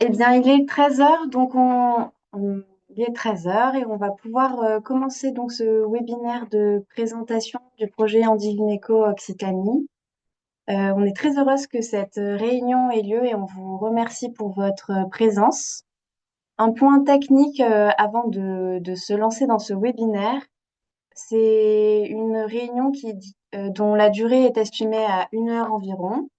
Eh bien, il est 13 heures, donc il est 13 heures et on va pouvoir commencer donc ce webinaire de présentation du projet Handigynéco Occitanie. On est très heureuse que cette réunion ait lieu et on vous remercie pour votre présence. Un point technique avant de se lancer dans ce webinaire, c'est une réunion dont la durée est estimée à 1 heure environ.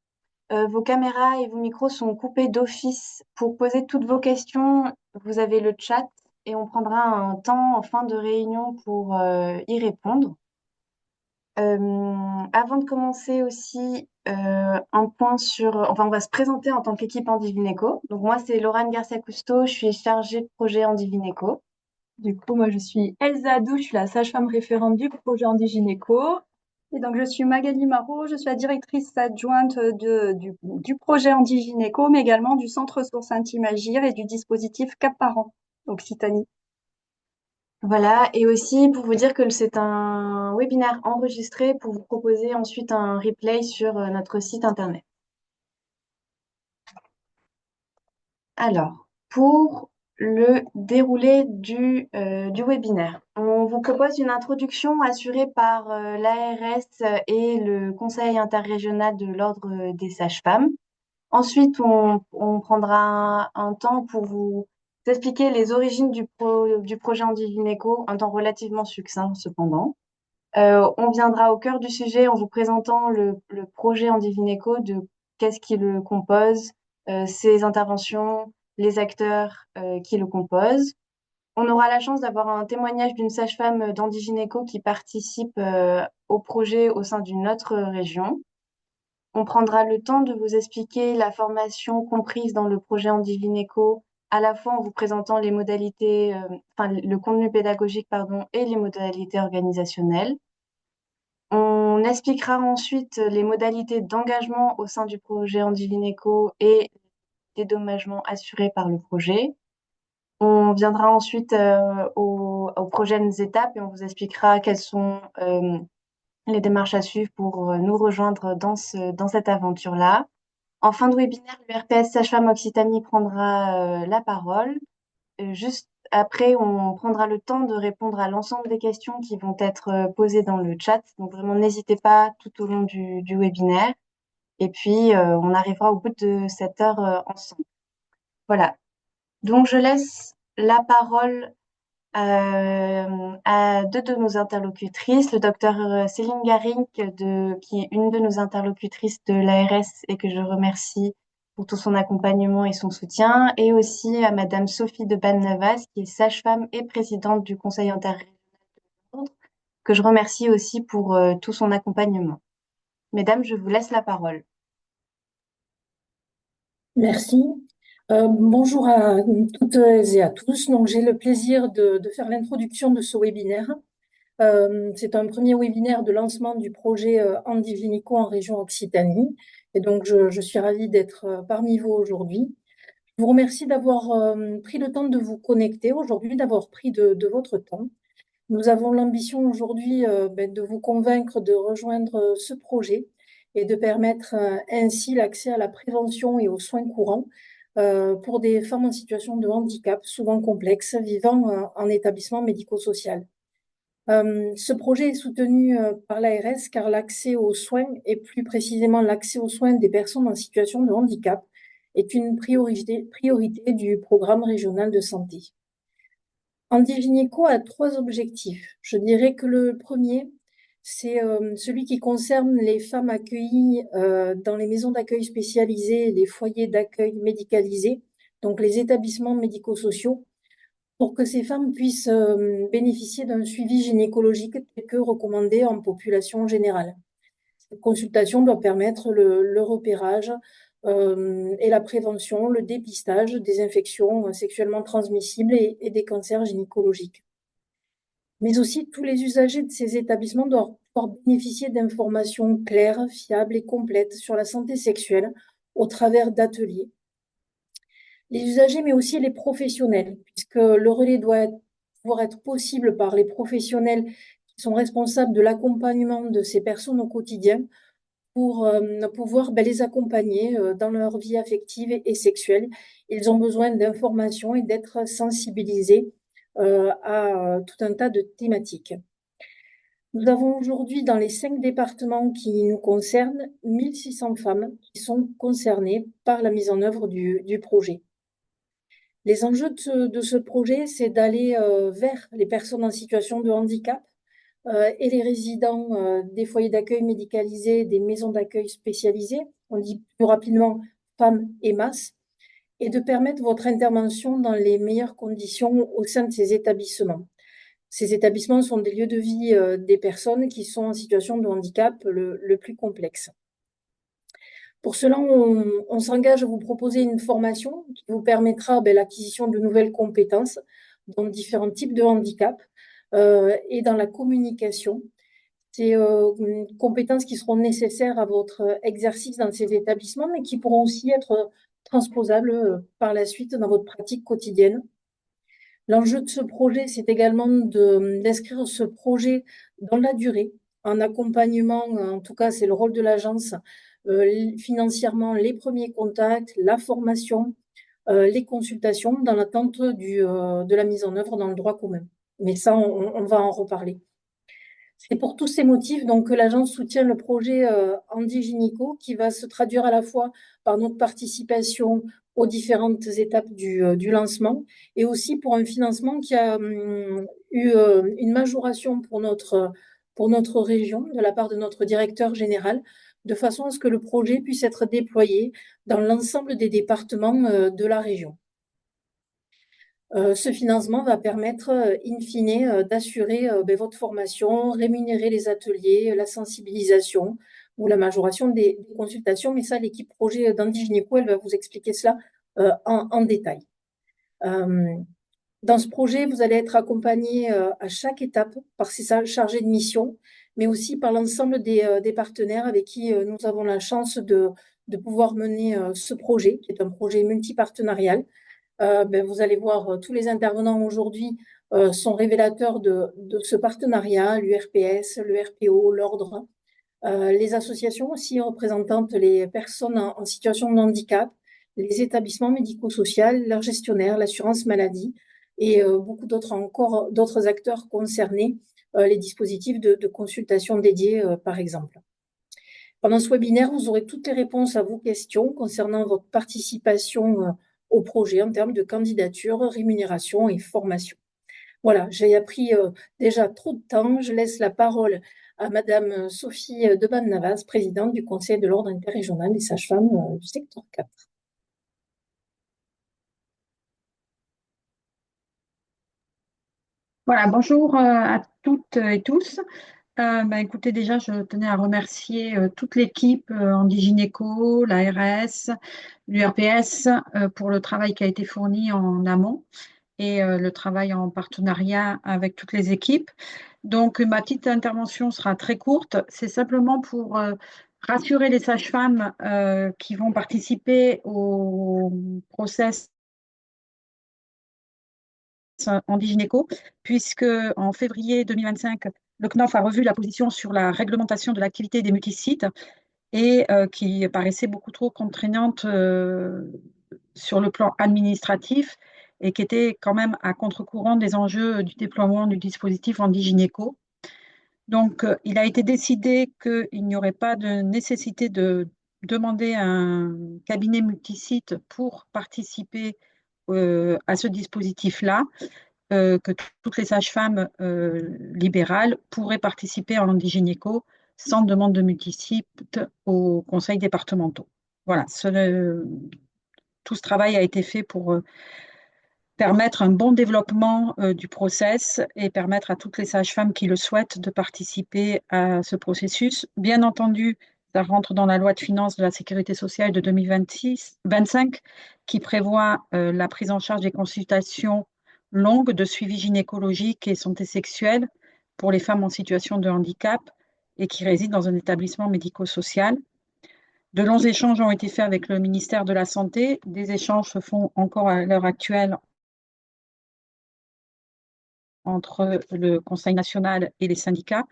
Vos caméras et vos micros sont coupés d'office. Pour poser toutes vos questions, vous avez le chat et on prendra un temps en fin de réunion pour y répondre. Avant de commencer aussi, un point enfin, on va se présenter en tant qu'équipe Handigynéco. Donc moi, c'est Laurane Garcia-Cousteau, je suis chargée de projet Handigynéco. Du coup, moi, je suis Elsa Adou, je suis la sage-femme référente du projet Handigynéco. Et donc, je suis Magali Marot, je suis la directrice adjointe du projet Handigynéco, mais également du centre ressources intimes Agir et du dispositif Cap Parents, Occitanie. Voilà, et aussi pour vous dire que c'est un webinaire enregistré pour vous proposer ensuite un replay sur notre site internet. Alors, pour le déroulé du webinaire, on vous propose une introduction assurée par l'ARS et le Conseil interrégional de l'Ordre des sages-femmes. Ensuite, on prendra un temps pour vous expliquer les origines du projet Handigynéco, un temps relativement succinct cependant. On viendra au cœur du sujet en vous présentant le projet Handigynéco, de qu'est-ce qui le compose, ses interventions, les acteurs qui le composent. On aura la chance d'avoir un témoignage d'une sage-femme d'Handigynéco qui participe au projet au sein d'une autre région. On prendra le temps de vous expliquer la formation comprise dans le projet Handigynéco, à la fois en vous présentant les modalités, enfin le contenu pédagogique, pardon, et les modalités organisationnelles. On expliquera ensuite les modalités d'engagement au sein du projet Handigynéco et les dédommagements assurés par le projet. On viendra ensuite aux prochaines étapes et on vous expliquera quelles sont les démarches à suivre pour nous rejoindre dans cette aventure-là. En fin de webinaire, le RPS Sage-Femme Occitanie prendra la parole. Juste après, on prendra le temps de répondre à l'ensemble des questions qui vont être posées dans le chat. Donc vraiment, n'hésitez pas tout au long du webinaire. Et puis, on arrivera au bout de cette heure ensemble. Voilà. Donc, je laisse la parole à deux de nos interlocutrices, le docteur Céline Garink, qui est une de nos interlocutrices de l'ARS et que je remercie pour tout son accompagnement et son soutien, et aussi à Madame Sophie de Bannevas, qui est sage-femme et présidente du Conseil interrégional de l'Ordre, que je remercie aussi pour tout son accompagnement. Mesdames, je vous laisse la parole. Merci. Bonjour à toutes et à tous. Donc, j'ai le plaisir de faire l'introduction de ce webinaire. C'est un premier webinaire de lancement du projet Handigynéco en région Occitanie. Et donc, je suis ravie d'être parmi vous aujourd'hui. Je vous remercie d'avoir pris le temps de vous connecter aujourd'hui, d'avoir pris de votre temps. Nous avons l'ambition aujourd'hui de vous convaincre de rejoindre ce projet et de permettre ainsi l'accès à la prévention et aux soins courants pour des femmes en situation de handicap, souvent complexes, vivant en établissement médico-social. Ce projet est soutenu par l'ARS car l'accès aux soins, et plus précisément l'accès aux soins des personnes en situation de handicap, est une priorité du programme régional de santé. Handigynéco a trois objectifs. Je dirais que le premier, c'est celui qui concerne les femmes accueillies dans les maisons d'accueil spécialisées, les foyers d'accueil médicalisés, donc les établissements médico-sociaux, pour que ces femmes puissent bénéficier d'un suivi gynécologique tel que recommandé en population générale. Cette consultation doit permettre le repérage et la prévention, le dépistage des infections sexuellement transmissibles et des cancers gynécologiques. Mais aussi, tous les usagers de ces établissements doivent pouvoir bénéficier d'informations claires, fiables et complètes sur la santé sexuelle au travers d'ateliers. Les usagers, mais aussi les professionnels, puisque le relais doit pouvoir être possible par les professionnels qui sont responsables de l'accompagnement de ces personnes au quotidien pour pouvoir les accompagner dans leur vie affective et sexuelle. Ils ont besoin d'informations et d'être sensibilisés à tout un tas de thématiques. Nous avons aujourd'hui, dans les 5 départements qui nous concernent, 1600 femmes qui sont concernées par la mise en œuvre du projet. Les enjeux de ce projet, c'est d'aller vers les personnes en situation de handicap et les résidents des foyers d'accueil médicalisés, des maisons d'accueil spécialisées, on dit plus rapidement femmes et masses, et de permettre votre intervention dans les meilleures conditions au sein de ces établissements. Ces établissements sont des lieux de vie des personnes qui sont en situation de handicap le plus complexe. Pour cela, on s'engage à vous proposer une formation qui vous permettra l'acquisition de nouvelles compétences dans différents types de handicap et dans la communication. C'est compétences qui seront nécessaires à votre exercice dans ces établissements, mais qui pourront aussi être transposables par la suite dans votre pratique quotidienne. L'enjeu de ce projet, c'est également d'inscrire ce projet dans la durée, en accompagnement, en tout cas, c'est le rôle de l'agence, financièrement, les premiers contacts, la formation, les consultations, dans l'attente de la mise en œuvre dans le droit commun. Mais ça, on va en reparler. C'est pour tous ces motifs donc, que l'agence soutient le projet Andy Gynéco, qui va se traduire à la fois par notre participation aux différentes étapes du lancement et aussi pour un financement qui a eu une majoration pour notre région de la part de notre directeur général, de façon à ce que le projet puisse être déployé dans l'ensemble des départements de la région. Ce financement va permettre, in fine, d'assurer votre formation, rémunérer les ateliers, la sensibilisation ou la majoration des consultations. Mais ça, l'équipe projet d'Andy Gynéco, elle va vous expliquer cela en détail. Dans ce projet, vous allez être accompagné à chaque étape par ces chargés de mission, mais aussi par l'ensemble des partenaires avec qui nous avons la chance de pouvoir mener ce projet, qui est un projet multipartenarial. Vous allez voir, tous les intervenants aujourd'hui sont révélateurs de ce partenariat, l'URPS, le RPO, l'Ordre, les associations aussi représentant les personnes en situation de handicap, les établissements médico-sociaux, leurs gestionnaires, l'assurance maladie et beaucoup d'autres acteurs concernés, les dispositifs de consultation dédiés, par exemple. Pendant ce webinaire, vous aurez toutes les réponses à vos questions concernant votre participation au projet en termes de candidature, rémunération et formation. Voilà, j'ai appris déjà trop de temps. Je laisse la parole à Madame Sophie Debanne-Navas, présidente du Conseil de l'Ordre interrégional des sages-femmes du secteur 4. Voilà, bonjour à toutes et tous. Écoutez, déjà, je tenais à remercier toute l'équipe Andy Gynéco, l'ARS, l'URPS pour le travail qui a été fourni en amont et le travail en partenariat avec toutes les équipes. Donc, ma petite intervention sera très courte. C'est simplement pour rassurer les sages-femmes qui vont participer au process Andy Gynéco, puisque en février 2025, le CNOF a revu la position sur la réglementation de l'activité des multisites et qui paraissait beaucoup trop contraignante sur le plan administratif et qui était quand même à contre-courant des enjeux du déploiement du dispositif Andy Gynéco. Donc, il a été décidé qu'il n'y aurait pas de nécessité de demander un cabinet multisite pour participer à ce dispositif-là, que toutes les sages-femmes libérales pourraient participer en Andy-Gynéco sans demande de multisite aux conseils départementaux. Voilà, tout ce travail a été fait pour permettre un bon développement du process et permettre à toutes les sages-femmes qui le souhaitent de participer à ce processus. Bien entendu, ça rentre dans la loi de finances de la sécurité sociale de 2025 qui prévoit la prise en charge des consultations longues de suivi gynécologique et santé sexuelle pour les femmes en situation de handicap et qui résident dans un établissement médico-social. De longs échanges ont été faits avec le ministère de la Santé. Des échanges se font encore à l'heure actuelle entre le Conseil national et les syndicats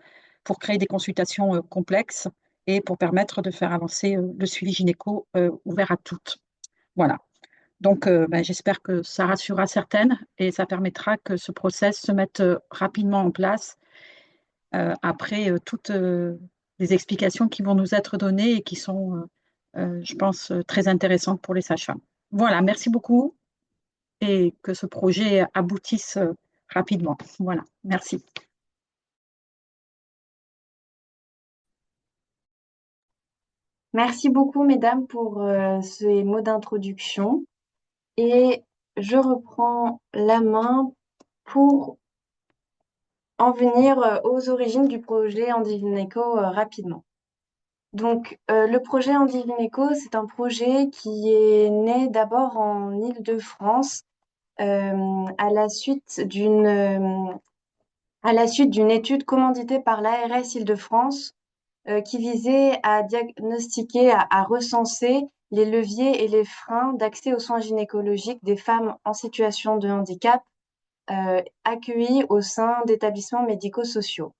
pour créer des consultations complexes et pour permettre de faire avancer le suivi gynéco ouvert à toutes. Voilà. Donc, ben, j'espère que ça rassurera certaines et ça permettra que ce process se mette rapidement en place après toutes les explications qui vont nous être données et qui sont, je pense, très intéressantes pour les sages-femmes. Voilà, merci beaucoup et que ce projet aboutisse rapidement. Voilà, merci. Merci beaucoup, mesdames, pour ces mots d'introduction. Et je reprends la main pour en venir aux origines du projet Andivineco rapidement. Donc, le projet Andivineco, c'est un projet qui est né d'abord en Île-de-France à la suite d'une étude commanditée par l'ARS Île-de-France qui visait à diagnostiquer, à recenser les leviers et les freins d'accès aux soins gynécologiques des femmes en situation de handicap accueillies au sein d'établissements médico-sociaux.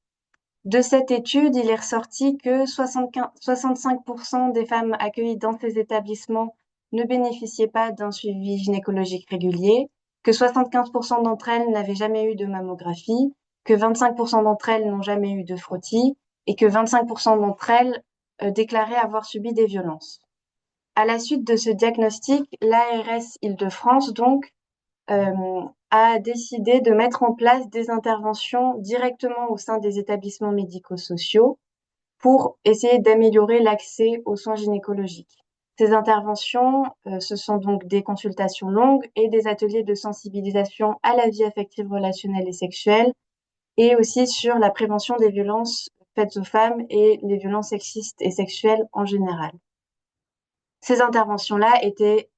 De cette étude, il est ressorti que 65% des femmes accueillies dans ces établissements ne bénéficiaient pas d'un suivi gynécologique régulier, que 75% d'entre elles n'avaient jamais eu de mammographie, que 25% d'entre elles n'ont jamais eu de frottis et que 25% d'entre elles déclaraient avoir subi des violences. À la suite de ce diagnostic, l'ARS Île-de-France donc a décidé de mettre en place des interventions directement au sein des établissements médico-sociaux pour essayer d'améliorer l'accès aux soins gynécologiques. Ces interventions, ce sont donc des consultations longues et des ateliers de sensibilisation à la vie affective, relationnelle et sexuelle, et aussi sur la prévention des violences faites aux femmes et les violences sexistes et sexuelles en général. Ces interventions-là étaient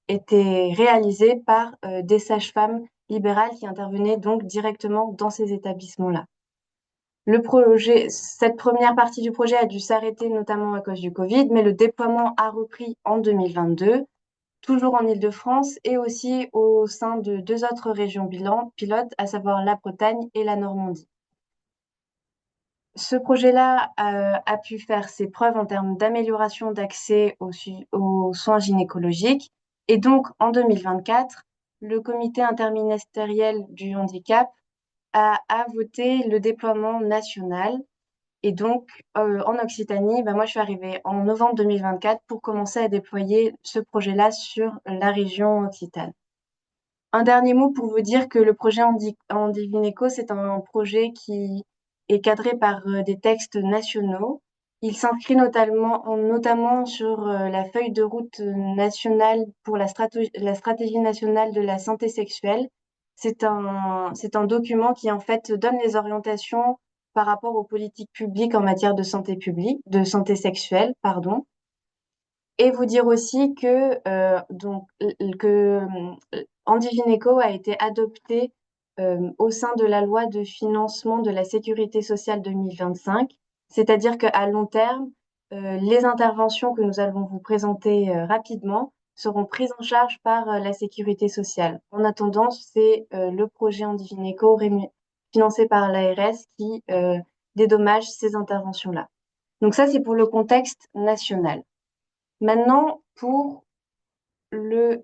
réalisées par des sages-femmes libérales qui intervenaient donc directement dans ces établissements-là. Cette première partie du projet a dû s'arrêter notamment à cause du Covid, mais le déploiement a repris en 2022, toujours en Île-de-France et aussi au sein de 2 autres régions pilotes, à savoir la Bretagne et la Normandie. Ce projet-là a pu faire ses preuves en termes d'amélioration d'accès aux soins gynécologiques. Et donc, en 2024, le comité interministériel du handicap a voté le déploiement national. Et donc, en Occitanie, moi, je suis arrivée en novembre 2024 pour commencer à déployer ce projet-là sur la région Occitane. Un dernier mot pour vous dire que le projet Andivineco, c'est un projet qui est cadré par des textes nationaux. Il s'inscrit notamment sur la feuille de route nationale pour la stratégie nationale de la santé sexuelle. C'est un document qui, en fait, donne les orientations par rapport aux politiques publiques en matière de santé publique, de santé sexuelle, pardon. Et vous dire aussi que Andivineco a été adopté au sein de la loi de financement de la sécurité sociale 2025, c'est-à-dire qu'à long terme, les interventions que nous allons vous présenter rapidement seront prises en charge par la sécurité sociale. En attendant, c'est le projet Andivineco financé par l'ARS qui dédommage ces interventions-là. Donc ça, c'est pour le contexte national. Maintenant, le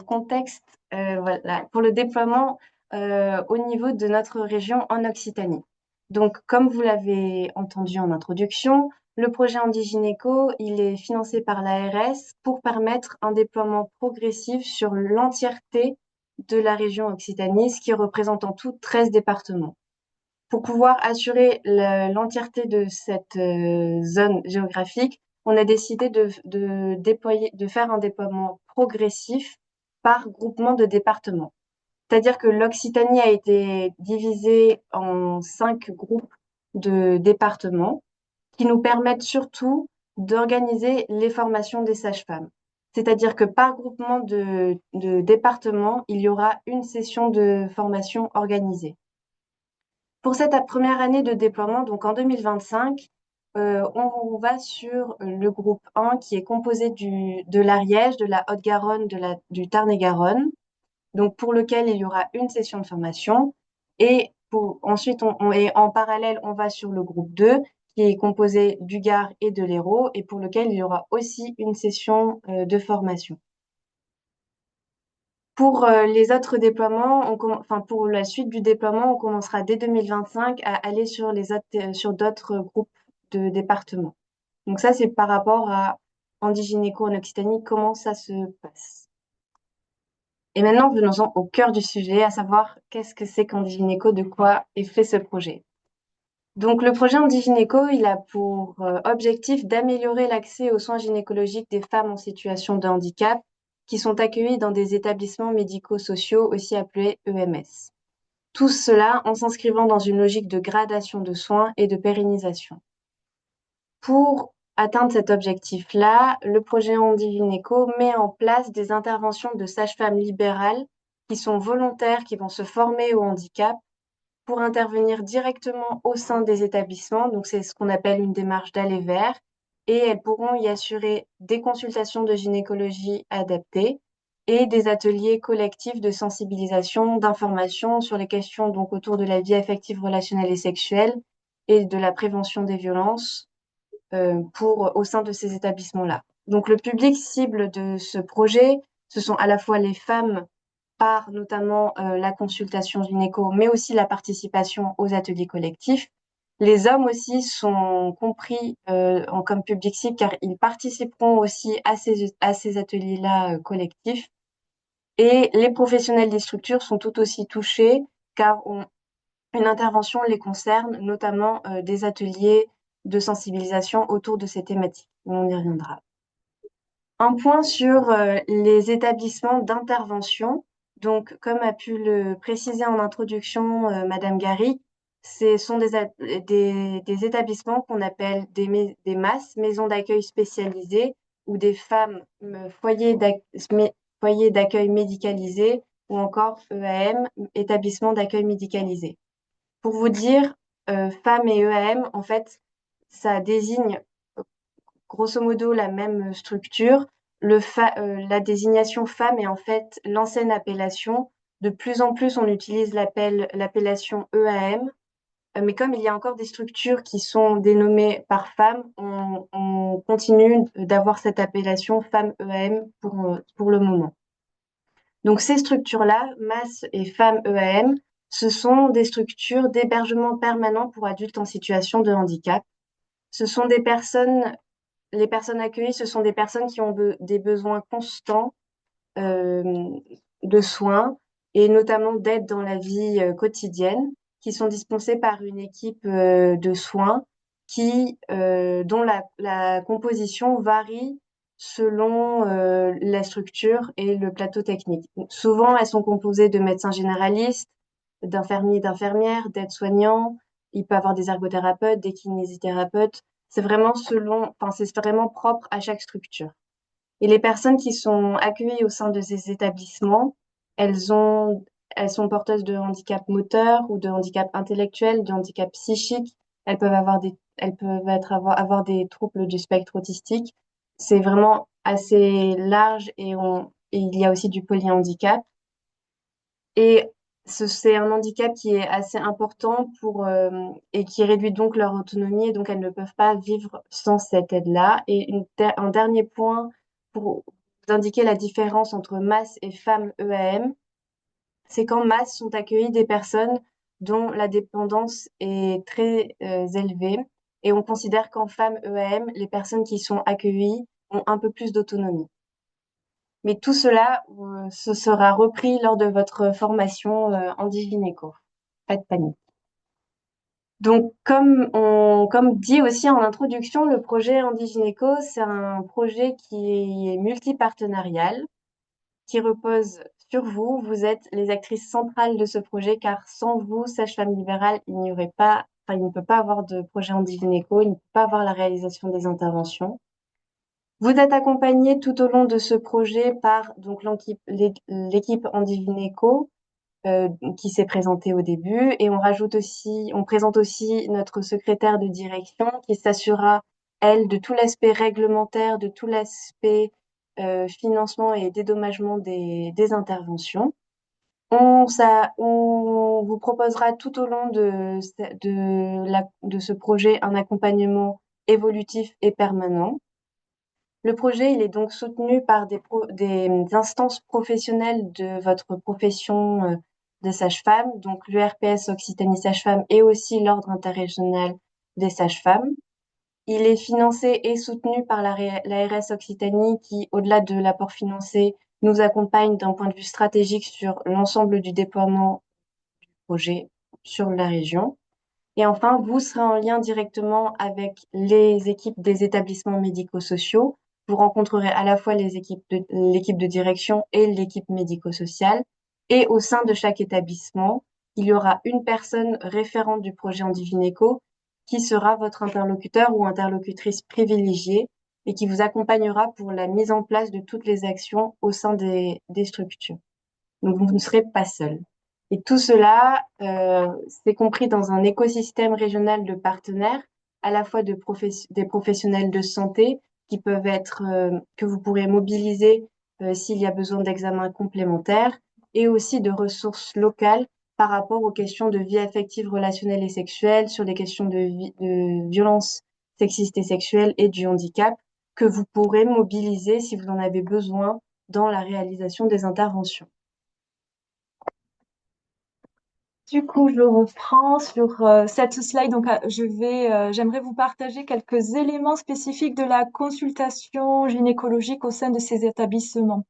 contexte, voilà, pour le déploiement au niveau de notre région en Occitanie. Donc, comme vous l'avez entendu en introduction, le projet Andigynéco, il est financé par l'ARS pour permettre un déploiement progressif sur l'entièreté de la région Occitanie, ce qui représente en tout 13 départements. Pour pouvoir assurer l'entièreté de cette zone géographique, on a décidé de faire un déploiement progressif par groupement de départements. C'est-à-dire que l'Occitanie a été divisée en 5 groupes de départements qui nous permettent surtout d'organiser les formations des sages-femmes. C'est-à-dire que par groupement de départements, il y aura une session de formation organisée. Pour cette première année de déploiement, donc en 2025, on va sur le groupe 1 qui est composé de l'Ariège, de la Haute-Garonne, du Tarn-et-Garonne, donc pour lequel il y aura une session de formation. Et Ensuite, et en parallèle, on va sur le groupe 2, qui est composé du GAR et de l'Hérault, et pour lequel il y aura aussi une session de formation. Pour les autres déploiements, pour la suite du déploiement, on commencera dès 2025 à aller sur sur d'autres groupes de départements. Donc ça, c'est par rapport à Handigynéco en Occitanie, comment ça se passe. Et maintenant, venons-en au cœur du sujet, à savoir qu'est-ce que c'est qu'Handigynéco, de quoi est fait ce projet. Donc le projet Handigynéco, il a pour objectif d'améliorer l'accès aux soins gynécologiques des femmes en situation de handicap qui sont accueillies dans des établissements médico-sociaux, aussi appelés EMS. Tout cela en s'inscrivant dans une logique de gradation de soins et de pérennisation. Pour atteindre cet objectif-là, le projet Handigynéco met en place des interventions de sages-femmes libérales qui sont volontaires, qui vont se former au handicap pour intervenir directement au sein des établissements. Donc, c'est ce qu'on appelle une démarche d'aller vers. Et elles pourront y assurer des consultations de gynécologie adaptées et des ateliers collectifs de sensibilisation, d'information sur les questions donc autour de la vie affective, relationnelle et sexuelle et de la prévention des violences au sein de ces établissements-là. Donc, le public cible de ce projet, ce sont à la fois les femmes par notamment la consultation gynéco, mais aussi la participation aux ateliers collectifs. Les hommes aussi sont compris comme public cible car ils participeront aussi à ces ateliers-là collectifs. Et les professionnels des structures sont tout aussi touchés car une intervention les concerne, notamment des ateliers de sensibilisation autour de ces thématiques. On y reviendra. Un point sur les établissements d'intervention. Donc, comme a pu le préciser en introduction Madame Gary, ce sont des établissements qu'on appelle des MAS, maisons d'accueil spécialisées, ou des femmes foyers d'accueil médicalisés, ou encore EAM, établissements d'accueil médicalisés. Pour vous dire, femmes et EAM, en fait, ça désigne grosso modo la même structure. La désignation femme est en fait l'ancienne appellation. De plus en plus, on utilise l'appellation EAM, mais comme il y a encore des structures qui sont dénommées par femme, on continue d'avoir cette appellation femme EAM pour le moment. Donc ces structures-là, MAS et femmes EAM, ce sont des structures d'hébergement permanent pour adultes en situation de handicap. Ce sont les personnes accueillies, ce sont des personnes qui ont des besoins constants de soins et notamment d'aide dans la vie quotidienne, qui sont dispensées par une équipe de soins dont la composition varie selon la structure et le plateau technique. Souvent, elles sont composées de médecins généralistes, d'infirmiers, d'infirmières, d'aides-soignants. Il peut y avoir des ergothérapeutes, des kinésithérapeutes. C'est vraiment c'est vraiment propre à chaque structure. Et les personnes qui sont accueillies au sein de ces établissements, elles ont, elles sont porteuses de handicap moteur ou de handicap intellectuel, de handicap psychique. Avoir des troubles du spectre autistique. C'est vraiment assez large et il y a aussi du polyhandicap. Et c'est un handicap qui est assez important et qui réduit donc leur autonomie, et donc elles ne peuvent pas vivre sans cette aide-là. Et un dernier point pour vous indiquer la différence entre MAS et femmes EAM, c'est qu'en MAS sont accueillies des personnes dont la dépendance est très élevée. Et on considère qu'en femmes EAM, les personnes qui sont accueillies ont un peu plus d'autonomie. Mais tout cela, ce sera repris lors de votre formation en gynéco. Pas de panique. Donc, comme dit aussi en introduction, le projet Handigynéco, c'est un projet qui est multipartenarial, qui repose sur vous. Vous êtes les actrices centrales de ce projet, car sans vous, sage-femme libérale, il ne peut pas avoir de projet Handigynéco, il ne peut pas avoir la réalisation des interventions. Vous êtes accompagné tout au long de ce projet par donc l'équipe Handigynéco qui s'est présentée au début, et on présente aussi notre secrétaire de direction qui s'assurera, elle, de tout l'aspect réglementaire, de tout l'aspect financement et dédommagement des interventions. On vous proposera tout au long de ce projet un accompagnement évolutif et permanent. Le projet, il est donc soutenu par des instances professionnelles de votre profession de sage-femme, donc l'URPS Occitanie Sage-Femme et aussi l'Ordre interrégional des sages-femmes. Il est financé et soutenu par l'ARS Occitanie qui, au-delà de l'apport financier, nous accompagne d'un point de vue stratégique sur l'ensemble du déploiement du projet sur la région. Et enfin, vous serez en lien directement avec les équipes des établissements médico-sociaux. Vous rencontrerez à la fois l'équipe de direction et l'équipe médico-sociale. Et au sein de chaque établissement, il y aura une personne référente du projet Handigynéco qui sera votre interlocuteur ou interlocutrice privilégiée et qui vous accompagnera pour la mise en place de toutes les actions au sein des structures. Donc, vous ne serez pas seul. Et tout cela, c'est compris dans un écosystème régional de partenaires, à la fois des professionnels de santé qui peuvent être, que vous pourrez mobiliser s'il y a besoin d'examens complémentaires, et aussi de ressources locales par rapport aux questions de vie affective, relationnelle et sexuelle, sur les questions de violence sexistes et sexuelles et du handicap, que vous pourrez mobiliser si vous en avez besoin dans la réalisation des interventions. Du coup, je reprends sur cette slide. Donc, j'aimerais vous partager quelques éléments spécifiques de la consultation gynécologique au sein de ces établissements.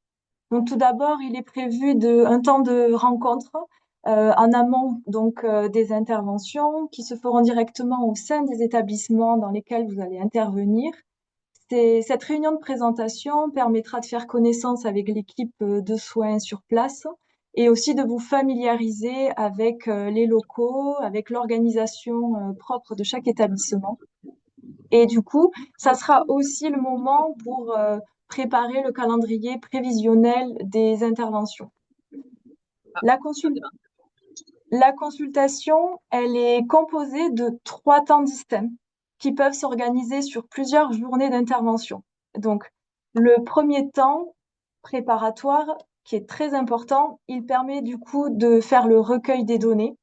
Donc, tout d'abord, il est prévu un temps de rencontre en amont des interventions qui se feront directement au sein des établissements dans lesquels vous allez intervenir. Cette réunion de présentation permettra de faire connaissance avec l'équipe de soins sur place et aussi de vous familiariser avec les locaux, avec l'organisation propre de chaque établissement. Et du coup, ça sera aussi le moment pour préparer le calendrier prévisionnel des interventions. La consultation, elle est composée de 3 temps distincts qui peuvent s'organiser sur plusieurs journées d'intervention. Donc, le premier temps préparatoire, qui est très important, il permet du coup de faire le recueil des données,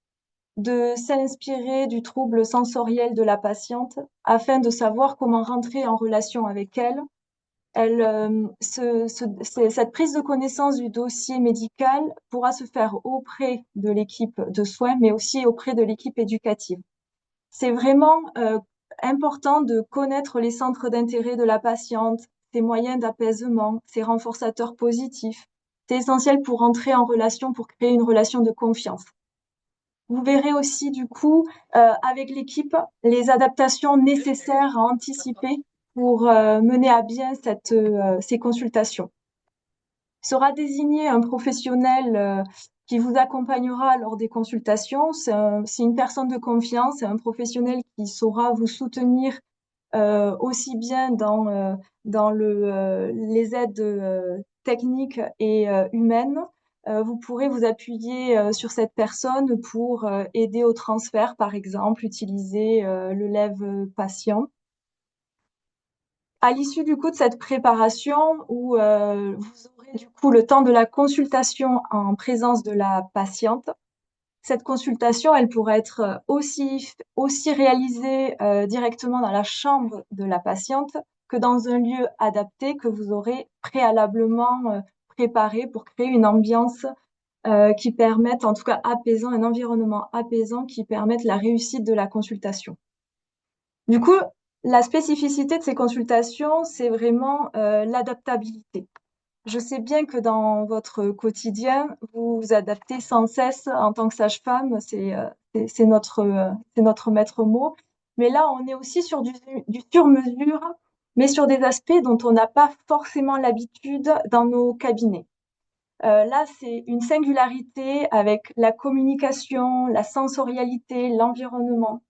de s'inspirer du trouble sensoriel de la patiente afin de savoir comment rentrer en relation avec elle. Cette prise de connaissance du dossier médical pourra se faire auprès de l'équipe de soins, mais aussi auprès de l'équipe éducative. C'est vraiment important de connaître les centres d'intérêt de la patiente, ses moyens d'apaisement, ses renforçateurs positifs. C'est essentiel pour entrer en relation, pour créer une relation de confiance. Vous verrez aussi du coup avec l'équipe les adaptations nécessaires à anticiper pour mener à bien ces consultations. Sera désigné un professionnel qui vous accompagnera lors des consultations. C'est une personne de confiance, c'est un professionnel qui saura vous soutenir aussi bien dans les aides techniques et humaines. Vous pourrez vous appuyer sur cette personne pour aider au transfert, par exemple, utiliser le lève patient. À l'issue du coup de cette préparation, où vous aurez du coup le temps de la consultation en présence de la patiente, cette consultation, elle pourrait être aussi réalisée directement dans la chambre de la patiente que dans un lieu adapté que vous aurez préalablement préparé pour créer une ambiance qui permette, en tout cas apaisant, un environnement apaisant qui permette la réussite de la consultation. Du coup, la spécificité de ces consultations, c'est vraiment l'adaptabilité. Je sais bien que dans votre quotidien, vous vous adaptez sans cesse en tant que sage-femme, c'est notre maître mot. Mais là, on est aussi sur du sur-mesure, mais sur des aspects dont on n'a pas forcément l'habitude dans nos cabinets. Là, c'est une singularité avec la communication, la sensorialité, l'environnement.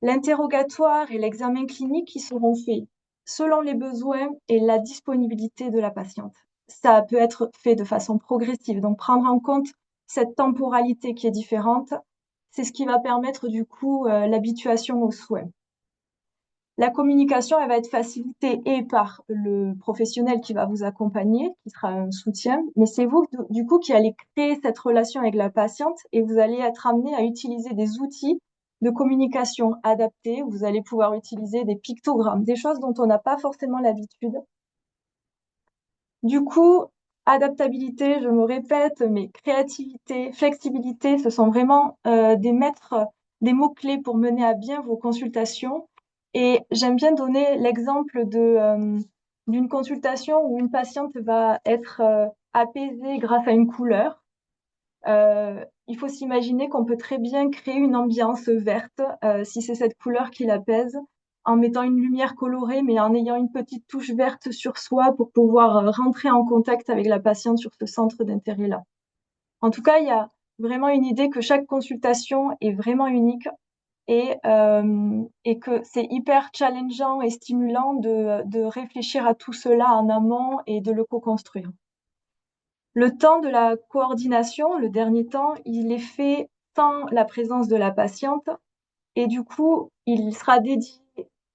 L'interrogatoire et l'examen clinique qui seront faits selon les besoins et la disponibilité de la patiente. Ça peut être fait de façon progressive, donc prendre en compte cette temporalité qui est différente, c'est ce qui va permettre du coup l'habituation aux soins. La communication, elle va être facilitée et par le professionnel qui va vous accompagner, qui sera un soutien, mais c'est vous, du coup, qui allez créer cette relation avec la patiente et vous allez être amené à utiliser des outils de communication adaptés. Vous allez pouvoir utiliser des pictogrammes, des choses dont on n'a pas forcément l'habitude. Du coup, adaptabilité, je me répète, mais créativité, flexibilité, ce sont vraiment des mots-clés pour mener à bien vos consultations. Et j'aime bien donner l'exemple d'une consultation où une patiente va être apaisée grâce à une couleur. Il faut s'imaginer qu'on peut très bien créer une ambiance verte, si c'est cette couleur qui l'apaise, en mettant une lumière colorée, mais en ayant une petite touche verte sur soi pour pouvoir rentrer en contact avec la patiente sur ce centre d'intérêt-là. En tout cas, il y a vraiment une idée que chaque consultation est vraiment unique et que c'est hyper challengeant et stimulant de réfléchir à tout cela en amont et de le co-construire. Le temps de la coordination, le dernier temps, il est fait sans la présence de la patiente et du coup, il sera dédié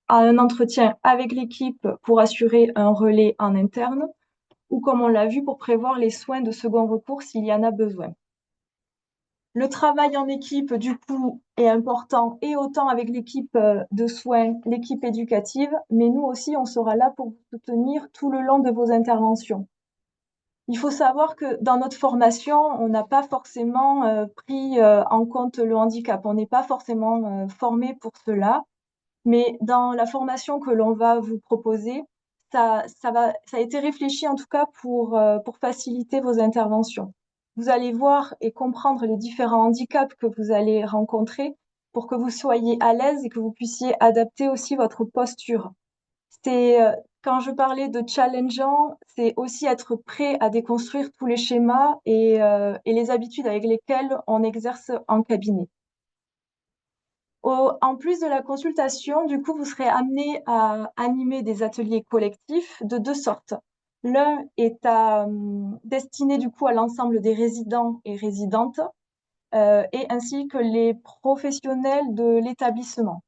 à un entretien avec l'équipe pour assurer un relais en interne ou comme on l'a vu, pour prévoir les soins de second recours s'il y en a besoin. Le travail en équipe, du coup, est important et autant avec l'équipe de soins, l'équipe éducative, mais nous aussi, on sera là pour vous soutenir tout le long de vos interventions. Il faut savoir que dans notre formation, on n'a pas forcément pris en compte le handicap. On n'est pas forcément formé pour cela. Mais dans la formation que l'on va vous proposer, ça a été réfléchi en tout cas pour faciliter vos interventions. Vous allez voir et comprendre les différents handicaps que vous allez rencontrer pour que vous soyez à l'aise et que vous puissiez adapter aussi votre posture. C'est quand je parlais de challengeant, c'est aussi être prêt à déconstruire tous les schémas et les habitudes avec lesquelles on exerce en cabinet. En plus de la consultation, du coup, vous serez amené à animer des ateliers collectifs de deux sortes. L'un est destiné du coup à l'ensemble des résidents et résidentes et ainsi que les professionnels de l'établissement.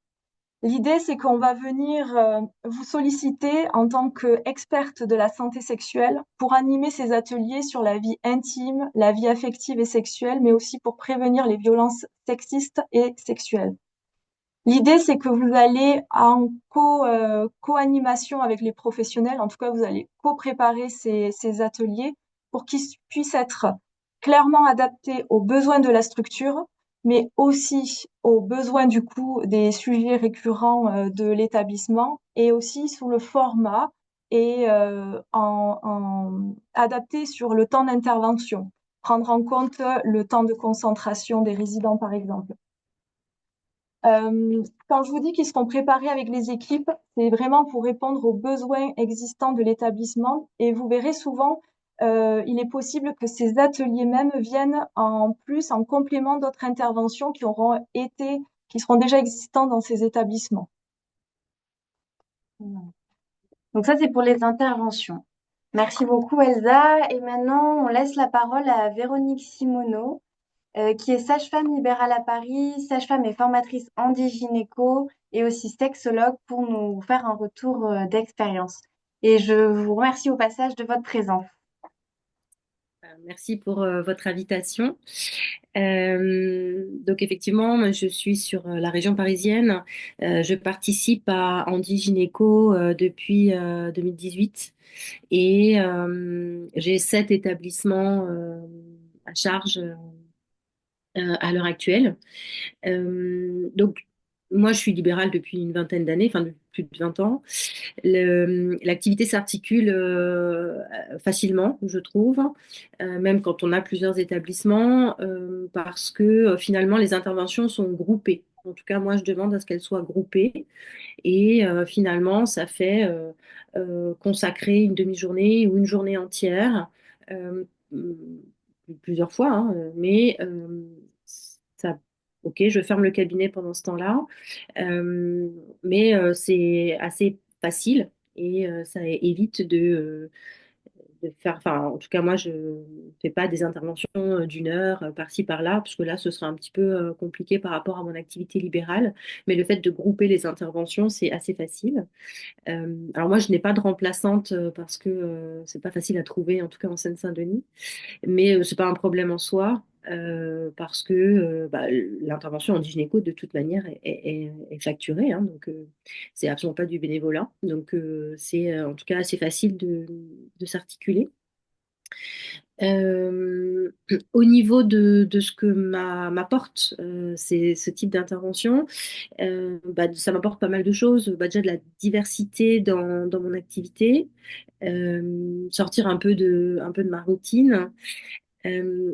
L'idée, c'est qu'on va venir vous solliciter en tant qu'experte de la santé sexuelle pour animer ces ateliers sur la vie intime, la vie affective et sexuelle, mais aussi pour prévenir les violences sexistes et sexuelles. L'idée, c'est que vous allez en co-animation avec les professionnels, en tout cas, vous allez co-préparer ces ateliers pour qu'ils puissent être clairement adaptés aux besoins de la structure, mais aussi aux besoins du coup des sujets récurrents de l'établissement et aussi sous le format et adapté sur le temps d'intervention, prendre en compte le temps de concentration des résidents, par exemple. Quand je vous dis qu'ils seront préparés avec les équipes, c'est vraiment pour répondre aux besoins existants de l'établissement. Et vous verrez souvent, il est possible que ces ateliers même viennent en plus, en complément d'autres interventions qui seront déjà existantes dans ces établissements. Donc ça, c'est pour les interventions. Merci beaucoup, Elsa. Et maintenant, on laisse la parole à Véronique Simoneau, qui est sage-femme libérale à Paris, sage-femme et formatrice handigynéco et aussi sexologue pour nous faire un retour d'expérience. Et je vous remercie au passage de votre présence. Merci pour votre invitation. Donc effectivement, moi, je suis sur la région parisienne. Je participe à Handi Gynéco depuis 2018 et j'ai 7 établissements à charge à l'heure actuelle. Donc moi, je suis libérale depuis une vingtaine d'années, enfin depuis plus de 20 ans. L'activité s'articule facilement, je trouve, même quand on a plusieurs établissements, parce que finalement les interventions sont groupées. En tout cas, moi, je demande à ce qu'elles soient groupées. Et finalement, ça fait consacrer une demi-journée ou une journée entière, euh, plusieurs fois, hein, mais ça, ok, je ferme le cabinet pendant ce temps-là. Mais c'est assez facile et ça évite de faire, enfin, en tout cas, moi, je ne fais pas des interventions d'une heure par-ci, par-là, parce que là, ce serait un petit peu compliqué par rapport à mon activité libérale. Mais le fait de grouper les interventions, c'est assez facile. Alors moi, je n'ai pas de remplaçante parce que c'est pas facile à trouver, en tout cas en Seine-Saint-Denis. Mais c'est pas un problème en soi. Parce que bah, l'intervention en gynéco de toute manière est facturée, hein, donc c'est absolument pas du bénévolat, donc c'est en tout cas assez facile de s'articuler. Euh, Au niveau de ce que m'apporte c'est ce type d'intervention, bah, ça m'apporte pas mal de choses. Bah, déjà de la diversité dans mon activité, sortir un peu de ma routine.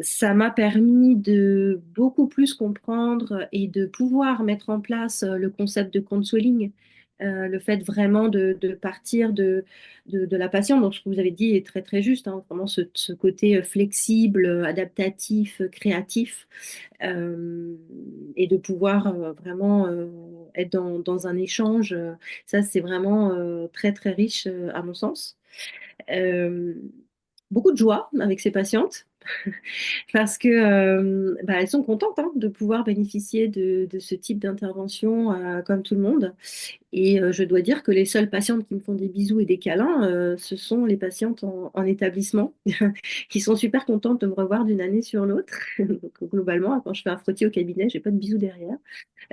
Ça m'a permis de beaucoup plus comprendre et de pouvoir mettre en place le concept de counseling, le fait vraiment de partir de la patiente. Donc, ce que vous avez dit est très, très juste, hein, vraiment ce côté flexible, adaptatif, créatif, euh, et de pouvoir vraiment être dans un échange. Ça, c'est vraiment très, très riche à mon sens. Euh, Beaucoup de joie avec ces patientes parce que bah, elles sont contentes hein, de pouvoir bénéficier de ce type d'intervention comme tout le monde. Et je dois dire que les seules patientes qui me font des bisous et des câlins, ce sont les patientes en établissement qui sont super contentes de me revoir d'une année sur l'autre. Donc, globalement, quand je fais un frottis au cabinet, j'ai pas de bisous derrière.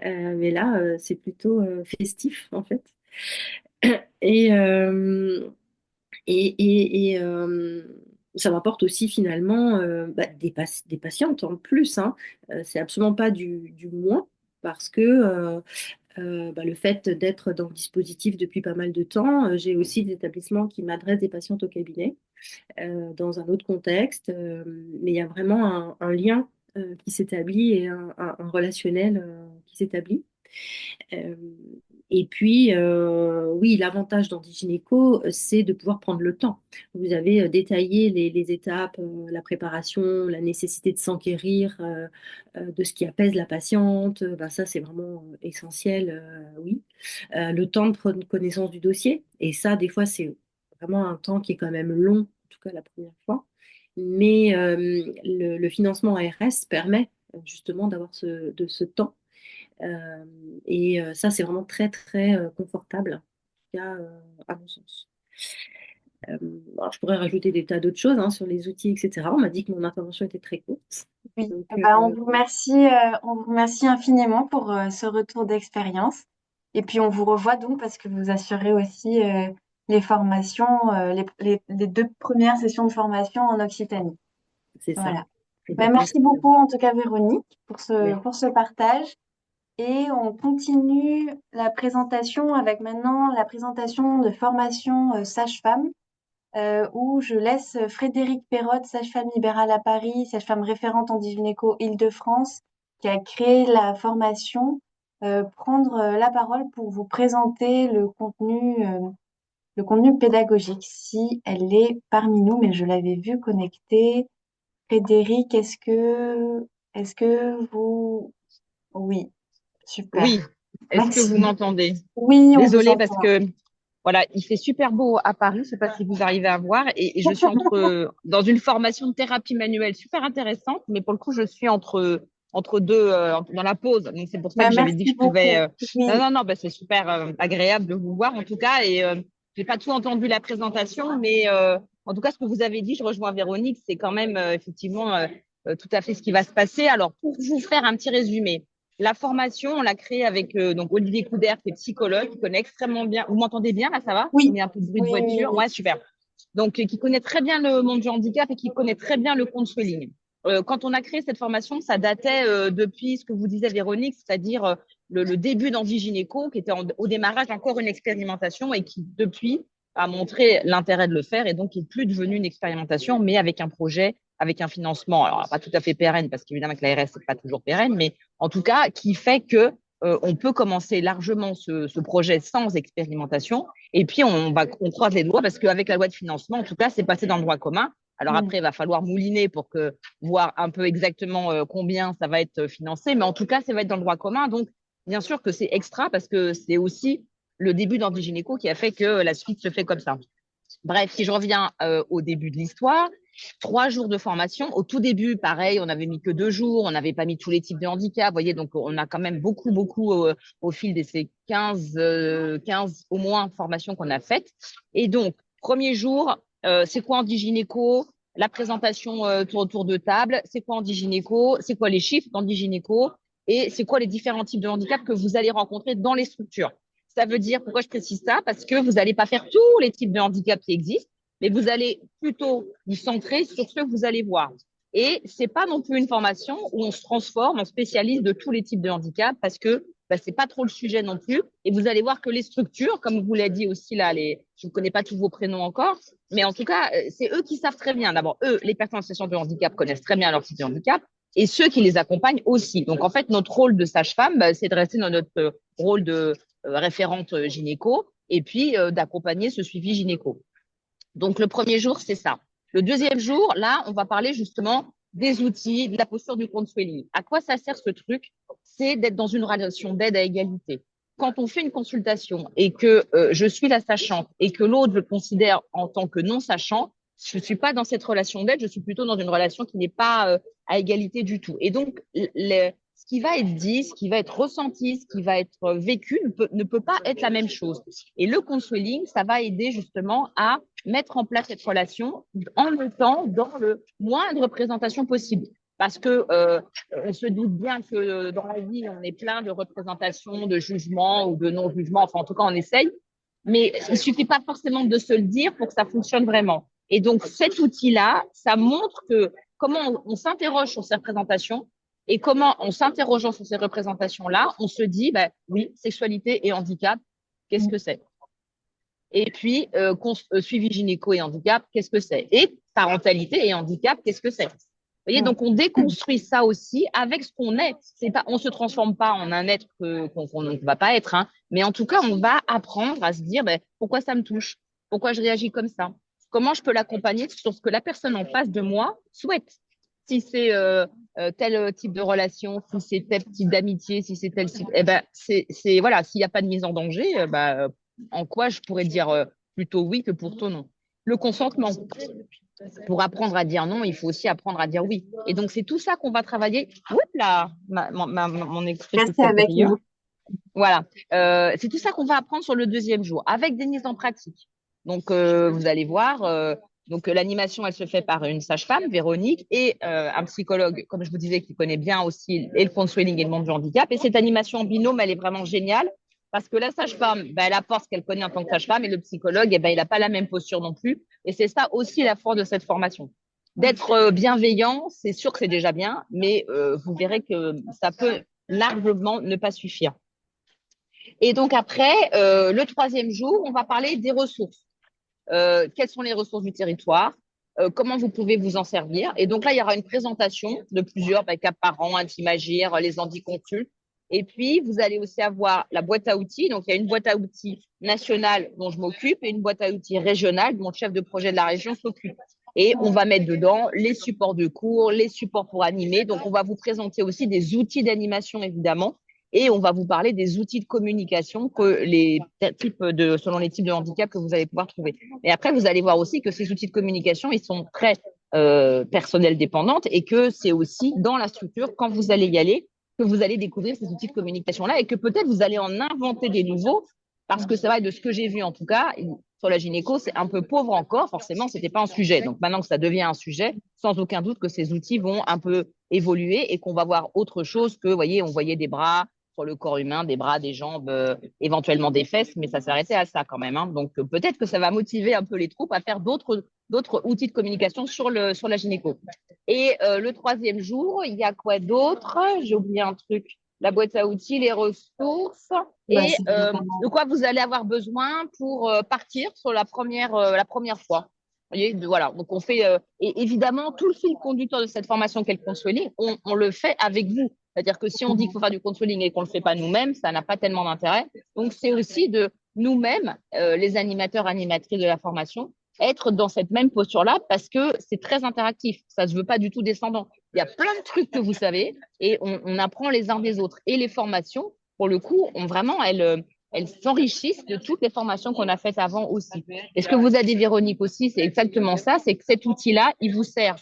Mais là, c'est plutôt festif en fait. Et, ça m'apporte aussi finalement bah, des patientes en plus, hein. C'est absolument pas du moins parce que bah, le fait d'être dans le dispositif depuis pas mal de temps, j'ai aussi des établissements qui m'adressent des patientes au cabinet dans un autre contexte, mais il y a vraiment un lien qui s'établit et un relationnel qui s'établit. Euh, et puis, oui, l'avantage d'Antigynéco, c'est de pouvoir prendre le temps. Vous avez détaillé les étapes, la préparation, la nécessité de s'enquérir de ce qui apaise la patiente. Ben, ça, c'est vraiment essentiel, oui. Le temps de prendre connaissance du dossier. Et ça, des fois, c'est vraiment un temps qui est quand même long, en tout cas la première fois. Mais le financement ARS permet justement d'avoir ce temps euh, et ça, c'est vraiment très, très confortable, en tout cas, à mon sens. Euh, alors, je pourrais rajouter des tas d'autres choses hein, sur les outils, etc. On m'a dit que mon intervention était très courte. Oui, Donc, eh ben, on vous remercie infiniment pour ce retour d'expérience. Et puis, on vous revoit donc parce que vous assurez aussi les formations, les deux premières sessions de formation en Occitanie. c'est ça. Voilà. Ben, merci Merci. beaucoup, en tout cas, Véronique, Merci. pour ce partage. Et on continue la présentation avec maintenant la présentation de formation sage-femme, où je laisse Frédéric Perrotte, sage-femme libérale à Paris, sage-femme référente en gynéco Île-de-France, qui a créé la formation, prendre la parole pour vous présenter le contenu pédagogique, si elle est parmi nous, mais je l'avais vue connectée. Frédéric, est-ce que vous... Oui, super. Oui, est-ce que Merci. vous m'entendez? Oui, on vous Désolée parce entend. que voilà, il fait super beau à Paris, je sais pas si vous arrivez à voir, et je suis dans une formation de thérapie manuelle super intéressante, mais pour le coup, je suis entre deux, dans la pause. Donc c'est pour ça Ben, que j'avais dit que merci je pouvais. beaucoup. Non, Oui, non, non, bah, c'est super agréable de vous voir en tout cas, et j'ai pas tout entendu la présentation, mais en tout cas, ce que vous avez dit, je rejoins Véronique, c'est quand même effectivement tout à fait ce qui va se passer. Alors, pour vous faire un petit résumé. La formation, on l'a créée avec donc Olivier Coudert, qui est psychologue, qui connaît extrêmement bien. Vous m'entendez bien là, ça va? oui, Il y a un peu de bruit de oui, oui, voiture. oui. Ouais, super. Donc, qui connaît très bien le monde du handicap et qui connaît très bien le counseling. Quand on a créé cette formation, ça datait depuis ce que vous disiez Véronique, c'est-à-dire le début d'Andigynéco, qui était au démarrage encore une expérimentation et qui depuis a montré l'intérêt de le faire et donc qui est plus devenu une expérimentation, mais avec un projet, avec un financement, alors pas tout à fait pérenne parce qu'évidemment que l'ARS c'est pas toujours pérenne, mais en tout cas qui fait que on peut commencer largement ce projet sans expérimentation et puis on croise les doigts parce qu'avec la loi de financement, en tout cas, c'est passé dans le droit commun. Alors Mm. après, il va falloir mouliner pour voir un peu exactement combien ça va être financé, mais en tout cas, ça va être dans le droit commun. Donc, bien sûr que c'est extra parce que c'est aussi le début d'Antigynéco qui a fait que la suite se fait comme ça. Bref, si je reviens au début de l'histoire, 3 jours de formation. Au tout début, pareil, on n'avait mis que 2 jours, on n'avait pas mis tous les types de handicap. Vous voyez, donc on a quand même beaucoup au fil de ces 15 au moins formations qu'on a faites. Et donc, premier jour, c'est quoi Handigynéco? La présentation autour de table. C'est quoi Handigynéco? C'est quoi les chiffres d'Handigynéco? Et c'est quoi les différents types de handicap que vous allez rencontrer dans les structures? Ça veut dire, pourquoi je précise ça? Parce que vous n'allez pas faire tous les types de handicap qui existent, mais vous allez plutôt vous centrer sur ce que vous allez voir. Et c'est pas non plus une formation où on se transforme en spécialiste de tous les types de handicap parce que c'est pas trop le sujet non plus. Et vous allez voir que les structures, comme vous l'avez dit aussi là, je ne connais pas tous vos prénoms encore, mais en tout cas, c'est eux qui savent très bien. D'abord, eux, les personnes en situation de handicap connaissent très bien leur type de handicap et ceux qui les accompagnent aussi. Donc en fait, notre rôle de sage-femme, c'est de rester dans notre rôle de référente gynéco et puis d'accompagner ce suivi gynéco. Donc, le premier jour, c'est ça. Le deuxième jour, là, on va parler justement des outils, de la posture du counseling. À quoi ça sert ce truc? C'est d'être dans une relation d'aide à égalité. Quand on fait une consultation et que je suis la sachante et que l'autre le considère en tant que non sachant, je ne suis pas dans cette relation d'aide, je suis plutôt dans une relation qui n'est pas à égalité du tout. Et donc, ce qui va être dit, ce qui va être ressenti, ce qui va être vécu ne peut pas être la même chose. Et le counseling, ça va aider justement à mettre en place cette relation en étant dans le moins de représentation possible. Parce que on se doute bien que dans la vie, on est plein de représentations, de jugements ou de non-jugements. Enfin, en tout cas, on essaye. Mais il ne suffit pas forcément de se le dire pour que ça fonctionne vraiment. Et donc, cet outil-là, ça montre que comment on s'interroge sur ces représentations et comment, en s'interrogeant sur ces représentations-là, on se dit, oui, sexualité et handicap, qu'est-ce que c'est? Et puis, suivi gynéco et handicap, qu'est-ce que c'est? Et parentalité et handicap, qu'est-ce que c'est? Vous voyez, donc on déconstruit ça aussi avec ce qu'on est. C'est pas, on se transforme pas en un être qu'on ne va pas être, hein, mais en tout cas, on va apprendre à se dire pourquoi ça me touche, pourquoi je réagis comme ça, comment je peux l'accompagner sur ce que la personne en face de moi souhaite. Si c'est tel type de relation, si c'est tel type d'amitié, si c'est tel type, c'est voilà, s'il n'y a pas de mise en danger, en quoi je pourrais dire plutôt oui que plutôt non. Le consentement. Pour apprendre à dire non, il faut aussi apprendre à dire oui. Et donc, c'est tout ça qu'on va travailler. Oups là, mon extrait. Restez avec nous. Voilà. C'est tout ça qu'on va apprendre sur le deuxième jour, avec des mises en pratique. Donc, vous allez voir. Donc, l'animation, elle se fait par une sage-femme, Véronique, et un psychologue, comme je vous disais, qui connaît bien aussi et le counseling et le monde du handicap. Et cette animation en binôme, elle est vraiment géniale. Parce que la sage-femme, elle apporte ce qu'elle connaît en tant que sage-femme et le psychologue, il n'a pas la même posture non plus. Et c'est ça aussi la force de cette formation. D'être bienveillant, c'est sûr que c'est déjà bien, mais vous verrez que ça peut largement ne pas suffire. Et donc après, le troisième jour, on va parler des ressources. Quelles sont les ressources du territoire? Comment vous pouvez vous en servir? Et donc là, il y aura une présentation de plusieurs Cap Parents, Intimagir, les Handiconsultes. Et puis, vous allez aussi avoir la boîte à outils. Donc, il y a une boîte à outils nationale dont je m'occupe et une boîte à outils régionale dont le chef de projet de la région s'occupe. Et on va mettre dedans les supports de cours, les supports pour animer. Donc, on va vous présenter aussi des outils d'animation, évidemment. Et on va vous parler des outils de communication selon les types de handicap que vous allez pouvoir trouver. Et après, vous allez voir aussi que ces outils de communication, ils sont très personnels dépendants et que c'est aussi dans la structure, quand vous allez y aller, que vous allez découvrir ces outils de communication-là et que peut-être vous allez en inventer des nouveaux parce que c'est vrai, de ce que j'ai vu en tout cas, sur la gynéco, c'est un peu pauvre encore. Forcément, c'était pas un sujet. Donc maintenant que ça devient un sujet, sans aucun doute que ces outils vont un peu évoluer et qu'on va voir autre chose que, vous voyez, on voyait des bras sur le corps humain, des bras, des jambes, éventuellement des fesses, mais ça s'arrêtait à ça quand même. Hein. Donc peut-être que ça va motiver un peu les troupes à faire d'autres outils de communication sur la gynéco. Et le troisième jour, il y a quoi d'autre? J'ai oublié un truc. La boîte à outils, les ressources et de quoi vous allez avoir besoin pour partir sur la première fois. Vous voyez, voilà. Donc on fait et évidemment tout le fil conducteur de cette formation qu'est le counseling, on le fait avec vous. C'est-à-dire que si on dit qu'il faut faire du counseling et qu'on le fait pas nous-mêmes, ça n'a pas tellement d'intérêt. Donc c'est aussi de nous-mêmes, les animateurs, animatrices de la formation, être dans cette même posture-là parce que c'est très interactif. Ça ne se veut pas du tout descendant. Il y a plein de trucs que vous savez et on apprend les uns des autres. Et les formations, pour le coup, vraiment, elles elles s'enrichissent de toutes les formations qu'on a faites avant aussi. Et ce que vous a dit Véronique aussi, c'est exactement ça, c'est que cet outil-là, il vous sert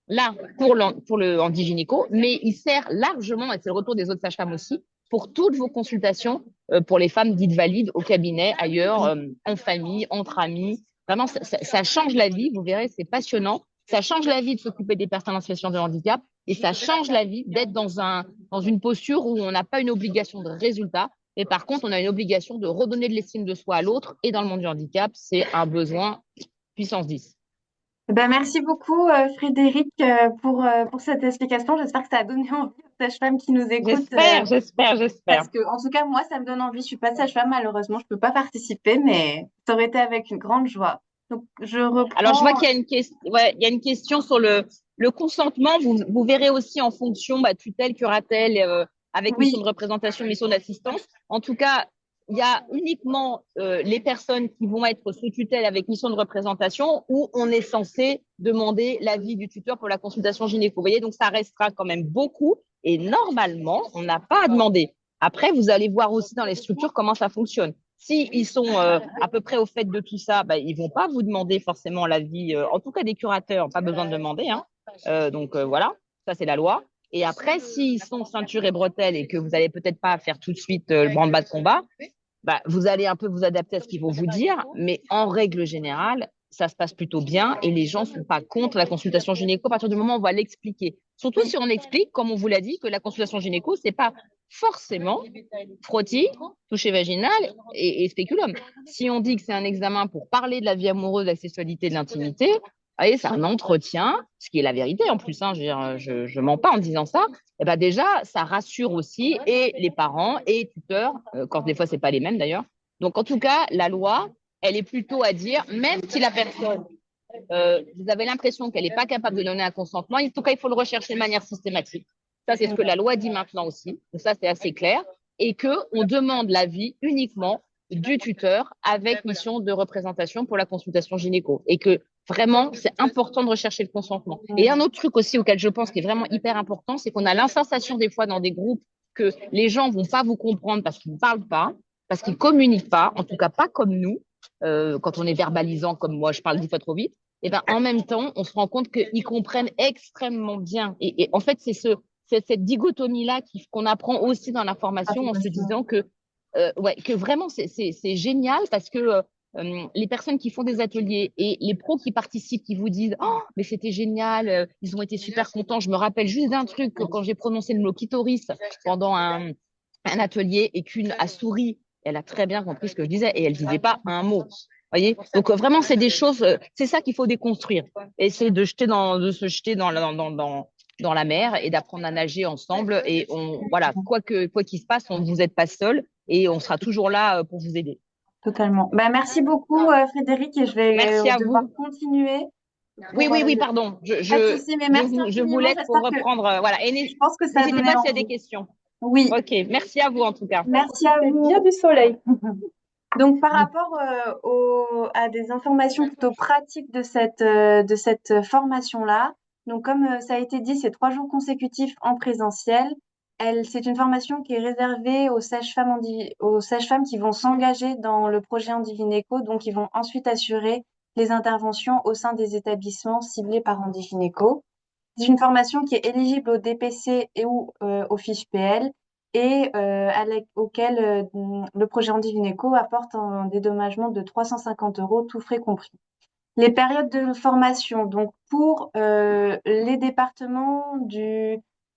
là pour le handigynéco, mais il sert largement, et c'est le retour des autres sages-femmes aussi, pour toutes vos consultations pour les femmes dites valides au cabinet, ailleurs, en famille, entre amis. Vraiment, ça change la vie, vous verrez, c'est passionnant. Ça change la vie de s'occuper des personnes en situation de handicap et ça change la vie d'être dans une posture où on n'a pas une obligation de résultat, mais par contre, on a une obligation de redonner de l'estime de soi à l'autre. Et dans le monde du handicap, c'est un besoin puissance 10. Ben, merci beaucoup, Frédéric, pour cette explication. J'espère que ça a donné envie aux sages-femmes qui nous écoutent. J'espère. Parce que, en tout cas, moi, ça me donne envie. Je suis pas sage-femme, malheureusement, je peux pas participer, mais ça aurait été avec une grande joie. Donc, je Alors, je vois reprends. qu'il y a une question, ouais, il y a une question sur le consentement. Vous verrez aussi en fonction, tutelle, curatelle, avec mission Oui, de représentation, mission d'assistance. En tout cas, il y a uniquement les personnes qui vont être sous tutelle avec mission de représentation où on est censé demander l'avis du tuteur pour la consultation gynéco. Vous voyez, donc ça restera quand même beaucoup. Et normalement, on n'a pas à demander. Après, vous allez voir aussi dans les structures comment ça fonctionne. Si ils sont à peu près au fait de tout ça, ils vont pas vous demander forcément l'avis. En tout cas, des curateurs, pas besoin de demander. Hein. Donc voilà, ça c'est la loi. Et après, s'ils sont ceinture et bretelles et que vous allez peut-être pas faire tout de suite le branle-bas de combat, vous allez un peu vous adapter à ce qu'ils vont vous dire. Mais en règle générale, ça se passe plutôt bien et les gens sont pas contre la consultation gynéco à partir du moment où on va l'expliquer. Surtout si on explique, comme on vous l'a dit, que la consultation gynéco, c'est pas forcément frottis, toucher vaginal et spéculum. Si on dit que c'est un examen pour parler de la vie amoureuse, de la sexualité, de l'intimité, voyez, c'est un entretien, ce qui est la vérité en plus, hein, je mens pas en disant ça. Et déjà, ça rassure aussi et les parents et les tuteurs, quand des fois c'est pas les mêmes d'ailleurs. Donc en tout cas, la loi, elle est plutôt à dire, même si la personne, vous avez l'impression qu'elle n'est pas capable de donner un consentement, en tout cas, il faut le rechercher de manière systématique. Ça, c'est ce que la loi dit maintenant aussi. Donc ça, c'est assez clair. Et qu'on demande l'avis uniquement du tuteur avec mission de représentation pour la consultation gynéco. Et que vraiment, c'est important de rechercher le consentement. Et un autre truc aussi auquel je pense qui est vraiment hyper important, c'est qu'on a l'insensation des fois dans des groupes que les gens vont pas vous comprendre parce qu'ils ne parlent pas, parce qu'ils communiquent pas, en tout cas pas comme nous, quand on est verbalisant comme moi, je parle 10 fois trop vite. Et en même temps, on se rend compte qu'ils comprennent extrêmement bien. Et en fait, c'est cette dichotomie-là qu'on apprend aussi dans la formation en se disant que vraiment, c'est génial parce que les personnes qui font des ateliers et les pros qui participent, qui vous disent «Oh, mais c'était génial, ils ont été super contents». Je me rappelle juste d'un truc quand j'ai prononcé le mot clitoris pendant un atelier et qu'une a souri, elle a très bien compris ce que je disais et elle disait pas un mot. Voyez, donc vraiment c'est des choses, c'est ça qu'il faut déconstruire. Essayer de se jeter dans la mer et d'apprendre à nager ensemble et voilà, quoi qu'il se passe, vous n'êtes pas seul et on sera toujours là pour vous aider. totalement. Ben, merci beaucoup, Frédéric, et je vais Merci à devoir vous. continuer. Oui, pardon. Pas de souci, mais merci Je vous infiniment. laisse pour J'espère que reprendre. Voilà. Et je pense que ça a n'hésitez donné pas s'il y a des envie. questions. Oui, Ok, merci à vous en tout cas. merci à vous. Bien du soleil. Donc, par rapport à des informations plutôt pratiques de cette formation-là, donc comme ça a été dit, c'est 3 jours consécutifs en présentiel. C'est une formation qui est réservée aux sages-femmes qui vont s'engager dans le projet Handigynéco, donc ils vont ensuite assurer les interventions au sein des établissements ciblés par Handigynéco. C'est une formation qui est éligible au DPC et ou au fiche PL et auquel le projet Handigynéco apporte un dédommagement de 350 euros, tout frais compris. Les périodes de formation, donc pour les départements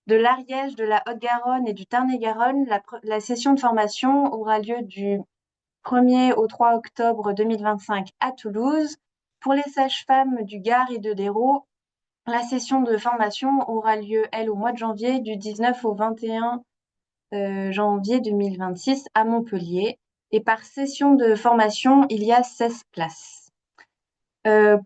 de l'Ariège, de la Haute-Garonne et du Tarn-et-Garonne, la session de formation aura lieu du 1er au 3 octobre 2025 à Toulouse. Pour les sages-femmes du Gard et de l'Hérault, la session de formation aura lieu, elle, au mois de janvier, du 19 au 21 janvier 2026 à Montpellier. Et par session de formation, il y a 16 places.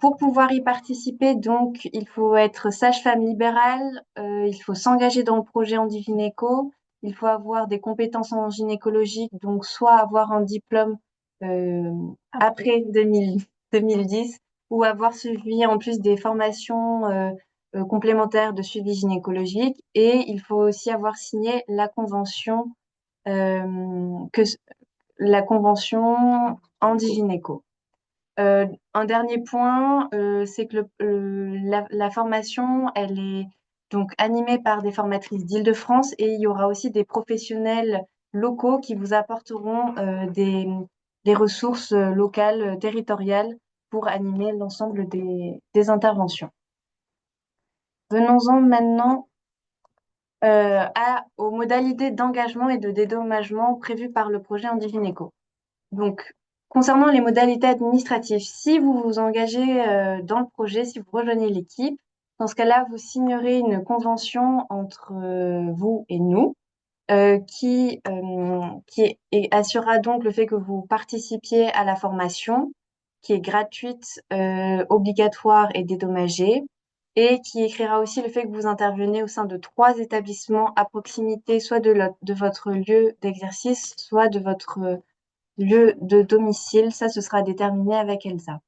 Pour pouvoir y participer, donc, il faut être sage-femme libérale, il faut s'engager dans le projet Handigynéco, il faut avoir des compétences en gynécologie, donc soit avoir un diplôme après 2010 ou avoir suivi en plus des formations complémentaires de suivi gynécologique. Et il faut aussi avoir signé la convention que la convention Handigynéco. Un dernier point, c'est que la formation, elle est donc animée par des formatrices d'Île-de-France et il y aura aussi des professionnels locaux qui vous apporteront des ressources locales, territoriales pour animer l'ensemble des interventions. Venons-en maintenant aux modalités d'engagement et de dédommagement prévues par le projet Handigynéco. Donc, concernant les modalités administratives, si vous vous engagez dans le projet, si vous rejoignez l'équipe, dans ce cas-là, vous signerez une convention entre vous et nous qui assurera donc le fait que vous participiez à la formation, qui est gratuite, obligatoire et dédommagée, et qui écrira aussi le fait que vous intervenez au sein de 3 établissements à proximité, soit de votre lieu d'exercice, soit de votre lieu de domicile. Ça, ce sera déterminé avec Elsa.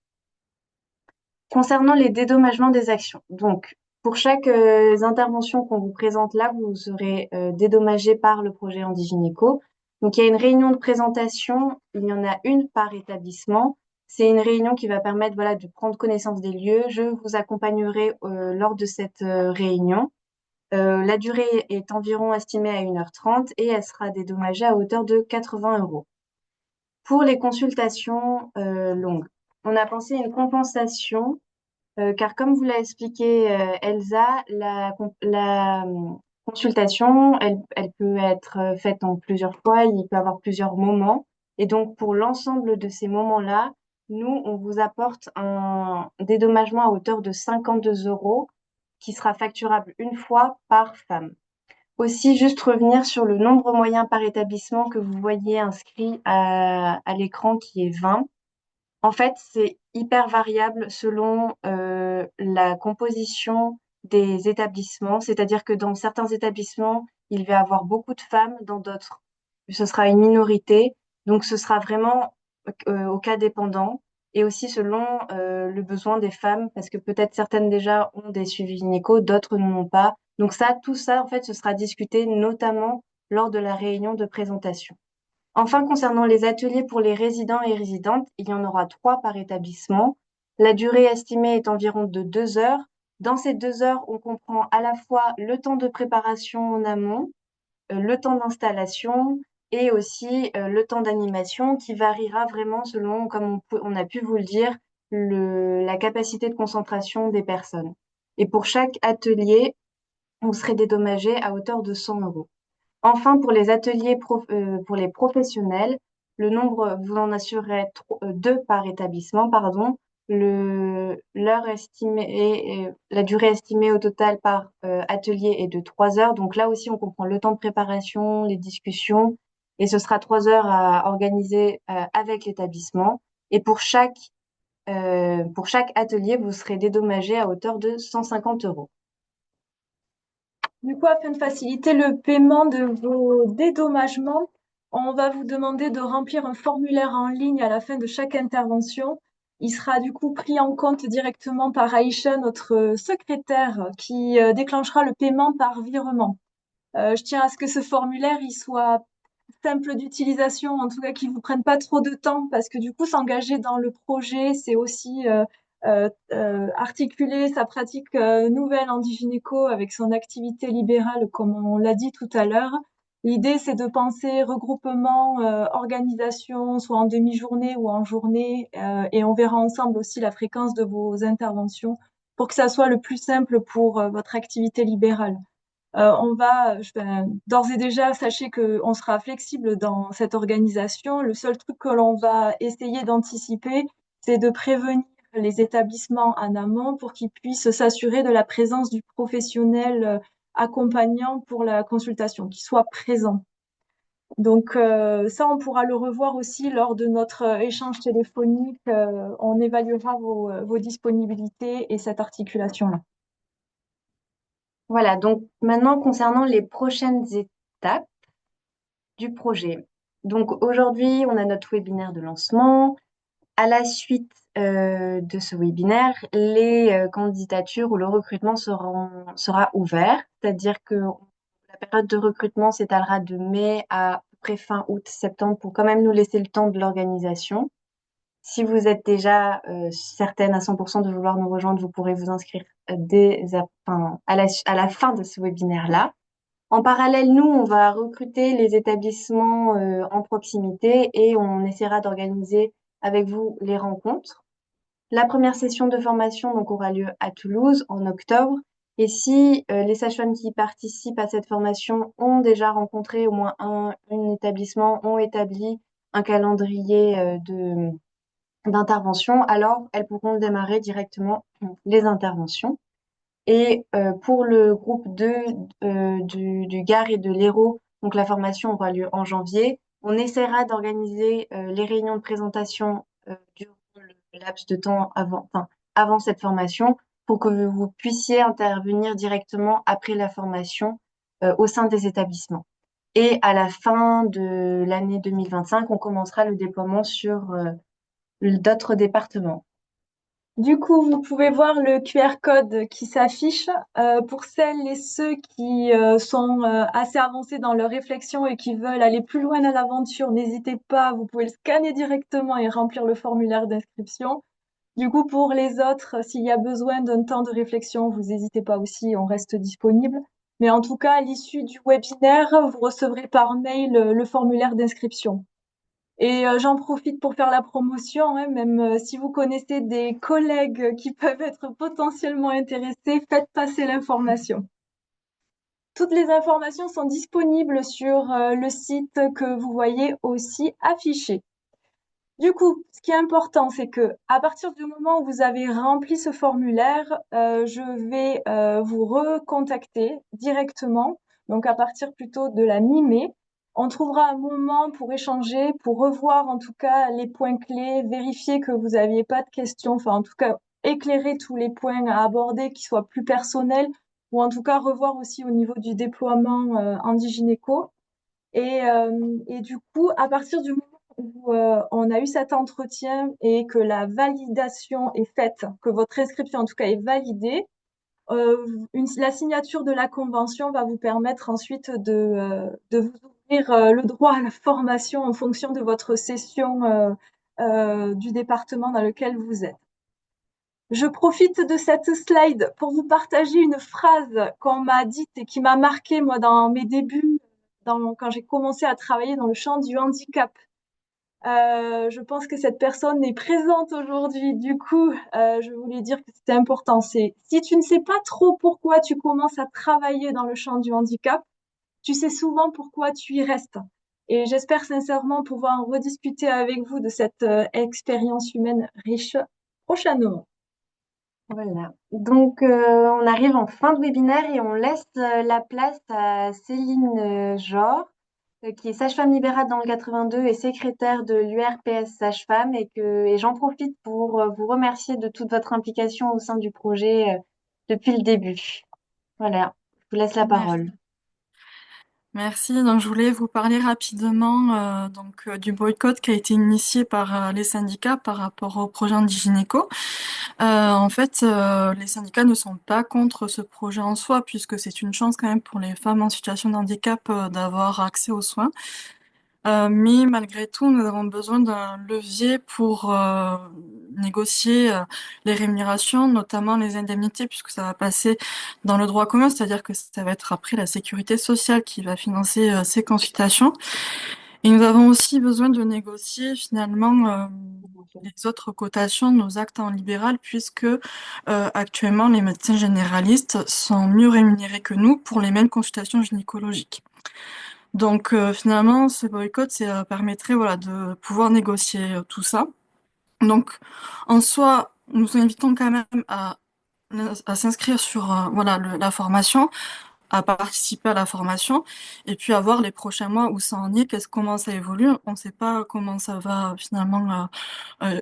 Concernant les dédommagements des actions, donc pour chaque intervention qu'on vous présente là, vous serez dédommagé par le projet Handigynéco. Donc il y a une réunion de présentation, il y en a une par établissement. C'est une réunion qui va permettre voilà, de prendre connaissance des lieux. Je vous accompagnerai lors de cette réunion. La durée est environ estimée à 1h30 et elle sera dédommagée à hauteur de 80 euros. Pour les consultations longues, on a pensé à une compensation car comme vous l'a expliqué Elsa, la consultation, elle peut être faite en plusieurs fois, il peut y avoir plusieurs moments. Et donc, pour l'ensemble de ces moments-là, nous, on vous apporte un dédommagement à hauteur de 52 euros qui sera facturable une fois par femme. Aussi, juste revenir sur le nombre moyen par établissement que vous voyez inscrit à l'écran qui est 20. En fait, c'est hyper variable selon la composition des établissements. C'est-à-dire que dans certains établissements, il va y avoir beaucoup de femmes, dans d'autres, ce sera une minorité. Donc, ce sera vraiment au cas dépendant et aussi selon le besoin des femmes, parce que peut-être certaines déjà ont des suivis gynéco, d'autres n'en ont pas. Donc ça, tout ça, en fait, ce sera discuté notamment lors de la réunion de présentation. Enfin, concernant les ateliers pour les résidents et résidentes, il y en aura 3 par établissement. La durée estimée est environ de 2 heures. Dans ces 2 heures, on comprend à la fois le temps de préparation en amont, le temps d'installation et aussi le temps d'animation qui variera vraiment selon, comme on a pu vous le dire, la capacité de concentration des personnes. Et pour chaque atelier, on serait dédommagé à hauteur de 100 euros. Enfin, pour les ateliers pour les professionnels, le nombre, vous en assurerez 2 par établissement, pardon. L'heure estimée et la durée estimée au total par atelier est de 3 heures. Donc là aussi, on comprend le temps de préparation, les discussions, et ce sera 3 heures à organiser avec l'établissement. Et pour chaque atelier, vous serez dédommagé à hauteur de 150 euros. Du coup, afin de faciliter le paiement de vos dédommagements, on va vous demander de remplir un formulaire en ligne à la fin de chaque intervention. Il sera du coup pris en compte directement par Aïcha, notre secrétaire, qui déclenchera le paiement par virement. Je tiens à ce que ce formulaire il soit simple d'utilisation, en tout cas qui vous prenne pas trop de temps, parce que du coup, s'engager dans le projet, c'est aussi articuler sa pratique nouvelle en gynéco avec son activité libérale, comme on l'a dit tout à l'heure. L'idée, c'est de penser regroupement, organisation, soit en demi-journée ou en journée, et on verra ensemble aussi la fréquence de vos interventions pour que ça soit le plus simple pour votre activité libérale. D'ores et déjà, sachez qu'on sera flexible dans cette organisation. Le seul truc que l'on va essayer d'anticiper, c'est de prévenir les établissements en amont pour qu'ils puissent s'assurer de la présence du professionnel accompagnant pour la consultation, qui soit présent. Donc ça, on pourra le revoir aussi lors de notre échange téléphonique. On évaluera vos disponibilités et cette articulation-là. Voilà, donc maintenant concernant les prochaines étapes du projet. Donc aujourd'hui, on a notre webinaire de lancement. À la suite de ce webinaire, les candidatures ou le recrutement sera ouvert, c'est-à-dire que la période de recrutement s'étalera de mai à près fin août, septembre, pour quand même nous laisser le temps de l'organisation. Si vous êtes déjà certaine à 100% de vouloir nous rejoindre, vous pourrez vous inscrire enfin, à la fin de ce webinaire-là. En parallèle, nous, on va recruter les établissements en proximité et on essaiera d'organiser avec vous les rencontres. La première session de formation donc, aura lieu à Toulouse en octobre. Et si les sages-femmes qui participent à cette formation ont déjà rencontré au moins un établissement, ont établi un calendrier d'intervention, alors elles pourront démarrer directement les interventions. Et pour le groupe 2 du Gard et de l'Hérault, donc la formation aura lieu en janvier. On essaiera d'organiser les réunions de présentation durant le laps de temps avant cette formation pour que vous puissiez intervenir directement après la formation au sein des établissements. Et à la fin de l'année 2025, on commencera le déploiement sur d'autres départements. Du coup, vous pouvez voir le QR code qui s'affiche. Pour celles et ceux qui sont assez avancés dans leur réflexion et qui veulent aller plus loin dans l'aventure, n'hésitez pas, vous pouvez le scanner directement et remplir le formulaire d'inscription. Du coup, pour les autres, s'il y a besoin d'un temps de réflexion, vous n'hésitez pas aussi, on reste disponible. Mais en tout cas, à l'issue du webinaire, vous recevrez par mail le formulaire d'inscription. Et j'en profite pour faire la promotion, hein, même si vous connaissez des collègues qui peuvent être potentiellement intéressés, faites passer l'information. Toutes les informations sont disponibles sur le site que vous voyez aussi affiché. Du coup, ce qui est important, c'est que à partir du moment où vous avez rempli ce formulaire, je vais vous recontacter directement. Donc à partir plutôt de la mi-mai, on trouvera un moment pour échanger, pour revoir en tout cas les points clés, vérifier que vous n'aviez pas de questions, enfin en tout cas éclairer tous les points à aborder qui soient plus personnels, ou en tout cas revoir aussi au niveau du déploiement Handigynéco. Et du coup, à partir du moment où on a eu cet entretien et que la validation est faite, que votre inscription en tout cas est validée, la signature de la convention va vous permettre ensuite de vous ouvrir le droit à la formation en fonction de votre session du département dans lequel vous êtes. Je profite de cette slide pour vous partager une phrase qu'on m'a dite et qui m'a marquée, moi, dans mes débuts, quand j'ai commencé à travailler dans le champ du handicap. Je pense que cette personne est présente aujourd'hui. Du coup, je voulais dire que c'était important. C'est si tu ne sais pas trop pourquoi tu commences à travailler dans le champ du handicap, tu sais souvent pourquoi tu y restes. Et j'espère sincèrement pouvoir en rediscuter avec vous de cette expérience humaine riche prochainement. Voilà. Donc, on arrive en fin de webinaire et on laisse la place à Céline Jor, qui est sage-femme libérale dans le 82 et secrétaire de l'URPS Sage-Femme. Et j'en profite pour vous remercier de toute votre implication au sein du projet depuis le début. Voilà, je vous laisse la parole. Merci. Donc, je voulais vous parler rapidement du boycott qui a été initié par les syndicats par rapport au projet Handigynéco. En fait, les syndicats ne sont pas contre ce projet en soi, puisque c'est une chance quand même pour les femmes en situation de handicap d'avoir accès aux soins. Mais malgré tout, nous avons besoin d'un levier pour négocier les rémunérations, notamment les indemnités, puisque ça va passer dans le droit commun, c'est-à-dire que ça va être après la sécurité sociale qui va financer ces consultations. Et nous avons aussi besoin de négocier finalement les autres cotations de nos actes en libéral, puisque actuellement les médecins généralistes sont mieux rémunérés que nous pour les mêmes consultations gynécologiques. Donc finalement, ce boycott, permettrait voilà, de pouvoir négocier tout ça. Donc en soi, nous invitons quand même à s'inscrire sur voilà, la formation, à participer à la formation, et puis à voir les prochains mois où ça en est, comment ça évolue. On ne sait pas comment ça va finalement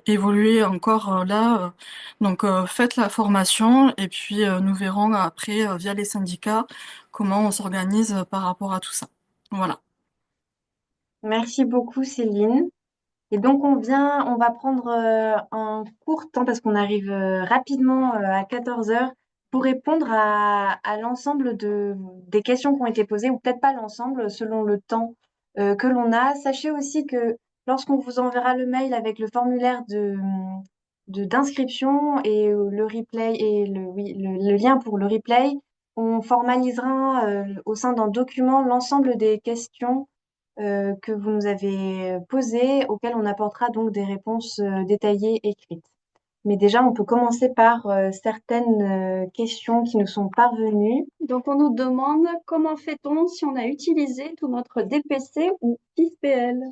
évoluer encore là. Donc faites la formation, et puis nous verrons après, via les syndicats, comment on s'organise par rapport à tout ça. Voilà. Merci beaucoup, Céline. Et donc, on va prendre un court temps parce qu'on arrive rapidement à 14 heures pour répondre à l'ensemble des questions qui ont été posées, ou peut-être pas l'ensemble, selon le temps que l'on a. Sachez aussi que lorsqu'on vous enverra le mail avec le formulaire d'inscription et le replay et le lien pour le replay, on formalisera au sein d'un document l'ensemble des questions que vous nous avez posées, auxquelles on apportera donc des réponses détaillées écrites. Mais déjà, on peut commencer par certaines questions qui nous sont parvenues. Donc, on nous demande comment fait-on si on a utilisé tout notre DPC ou FISPL?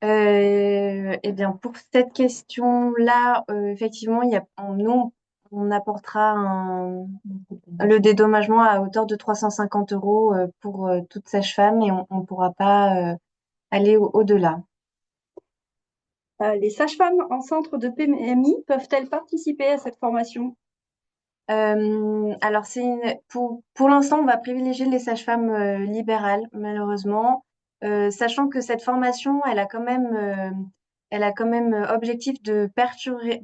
Eh bien, pour cette question-là, effectivement, nous, on apportera le dédommagement à hauteur de 350 € pour toute sage-femme et on ne pourra pas aller au-delà. Les sages-femmes en centre de PMI peuvent-elles participer à cette formation? Alors, pour l'instant, on va privilégier les sages-femmes libérales, malheureusement, sachant que cette formation, elle a quand même objectif de perdurer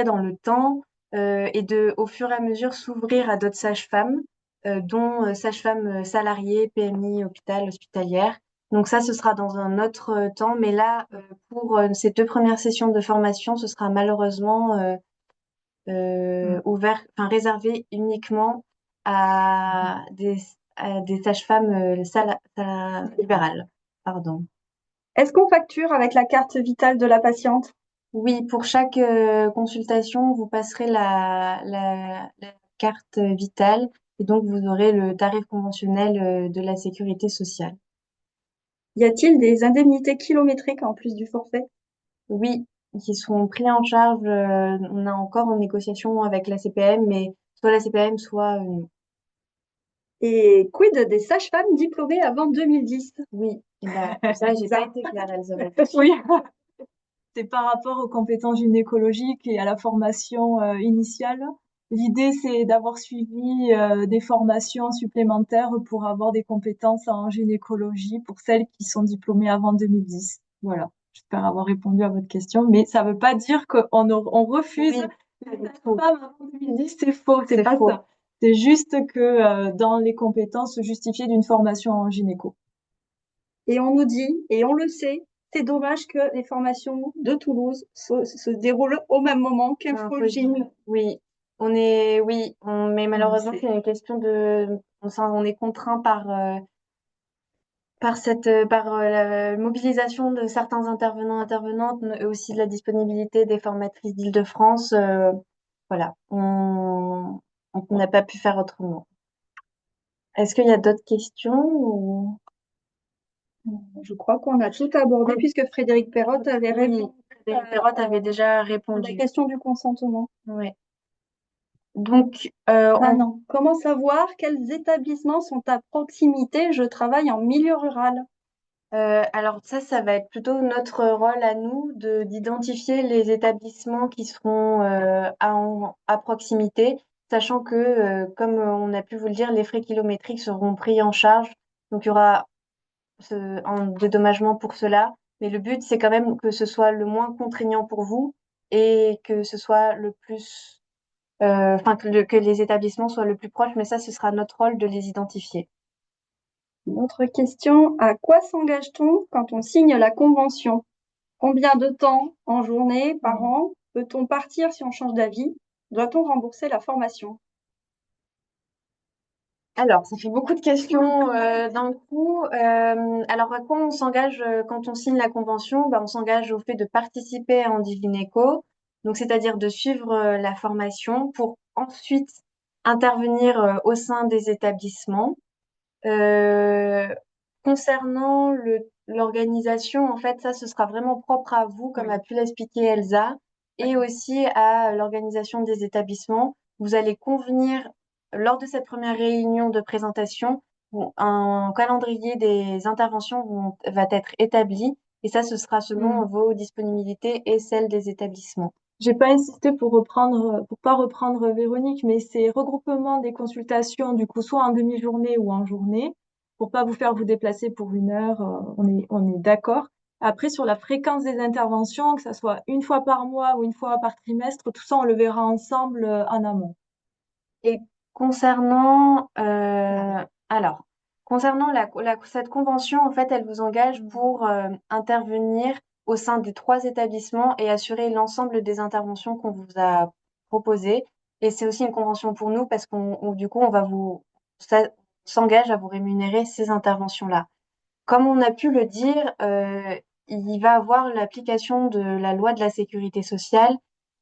dans le temps et au fur et à mesure, s'ouvrir à d'autres sages-femmes, dont sages-femmes salariées, PMI, hôpital, hospitalière. Donc ça, ce sera dans un autre temps, mais là, pour ces 2 premières sessions de formation, ce sera malheureusement réservé uniquement à des sages-femmes libérales. Pardon. Est-ce qu'on facture avec la carte vitale de la patiente? Oui, pour chaque consultation, vous passerez la carte vitale et donc vous aurez le tarif conventionnel de la sécurité sociale. Y a-t-il des indemnités kilométriques en plus du forfait? Oui, qui seront pris en charge. On est encore en négociation avec la CPM, mais soit la CPM, soit nous. Et quid des sages-femmes diplômées avant 2010? Oui, ça, j'ai pas été claire, Elisabeth. Oui. C'est par rapport aux compétences gynécologiques et à la formation initiale. L'idée, c'est d'avoir suivi des formations supplémentaires pour avoir des compétences en gynécologie pour celles qui sont diplômées avant 2010. Voilà, j'espère avoir répondu à votre question, mais ça ne veut pas dire on refuse les femmes avant 2010, c'est faux, c'est pas faux. ça. C'est juste que dans les compétences justifiées d'une formation en gynéco. Et on nous dit, et on le sait, c'est dommage que les formations de Toulouse se déroulent au même moment qu'Infogym. Oui, mais malheureusement, c'est une question on est contraint par la mobilisation de certains intervenantes, et aussi de la disponibilité des formatrices d'Île-de-France. Voilà, on n'a pas pu faire autrement. Est-ce qu'il y a d'autres questions ou... Je crois qu'on a tout abordé puisque Frédéric Perrotte avait répondu. Frédéric Perrotte avait déjà à répondu. la question du consentement. Oui. Donc, non. Comment savoir quels établissements sont à proximité? Je travaille en milieu rural. Alors ça va être plutôt notre rôle à nous d'identifier les établissements qui seront à proximité, sachant que, comme on a pu vous le dire, les frais kilométriques seront pris en charge. Donc, il y aura un dédommagement pour cela. Mais le but, c'est quand même que ce soit le moins contraignant pour vous et que ce soit le plus... que les établissements soient le plus proches. Mais ça, ce sera notre rôle de les identifier. Une autre question, à quoi s'engage-t-on quand on signe la convention? Combien de temps, en journée, par an, peut-on partir si on change d'avis? Doit-on rembourser la formation? Alors, ça fait beaucoup de questions d'un coup. Alors, à quoi on s'engage quand on signe la convention? On s'engage au fait de participer à Handigynéco, donc c'est-à-dire de suivre la formation pour ensuite intervenir au sein des établissements. Concernant l'organisation, en fait, ça, ce sera vraiment propre à vous, comme a pu l'expliquer Elsa, et aussi à l'organisation des établissements. Vous allez convenir, lors de cette première réunion de présentation, un calendrier des interventions va être établi, et ça, ce sera selon vos disponibilités et celles des établissements. J'ai pas insisté pour pas reprendre Véronique, mais c'est regroupement des consultations, du coup, soit en demi-journée ou en journée, pour pas vous faire vous déplacer pour 1 heure, on est d'accord. Après, sur la fréquence des interventions, que ça soit 1 fois par mois ou 1 fois par trimestre, tout ça, on le verra ensemble en amont. Et concernant Concernant cette convention, en fait, elle vous engage pour intervenir au sein des 3 établissements et assurer l'ensemble des interventions qu'on vous a proposées. Et c'est aussi une convention pour nous parce du coup, ça s'engage à vous rémunérer ces interventions-là. Comme on a pu le dire, il va avoir l'application de la loi de la sécurité sociale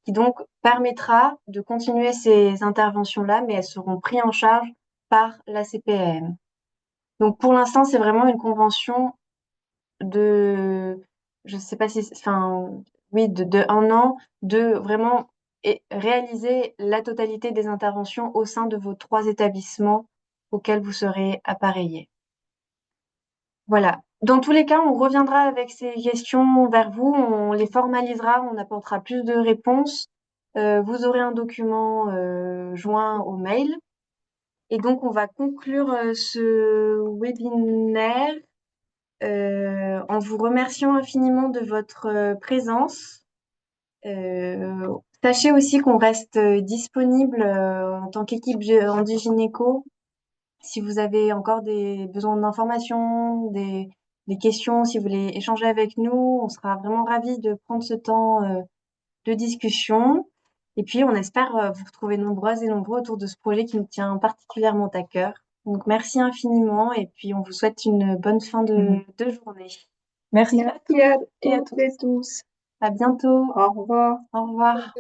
qui donc permettra de continuer ces interventions-là, mais elles seront prises en charge par la CPAM. Donc pour l'instant, c'est vraiment une convention de, je sais pas si, enfin, oui, de 1 an, de vraiment réaliser la totalité des interventions au sein de vos 3 établissements auxquels vous serez appareillés. Voilà. Dans tous les cas, on reviendra avec ces questions vers vous, on les formalisera, on apportera plus de réponses. Vous aurez un document joint au mail. Et donc, on va conclure ce webinaire en vous remerciant infiniment de votre présence. Sachez aussi qu'on reste disponible en tant qu'équipe Handigynéco. Si vous avez encore des besoins d'informations, des questions, si vous voulez échanger avec nous, on sera vraiment ravis de prendre ce temps de discussion. Et puis, on espère vous retrouver nombreuses et nombreux autour de ce projet qui nous tient particulièrement à cœur. Donc, merci infiniment et puis on vous souhaite une bonne fin de journée. Merci à Merci à toutes et à toutes et tous. À bientôt. Au revoir. Au revoir.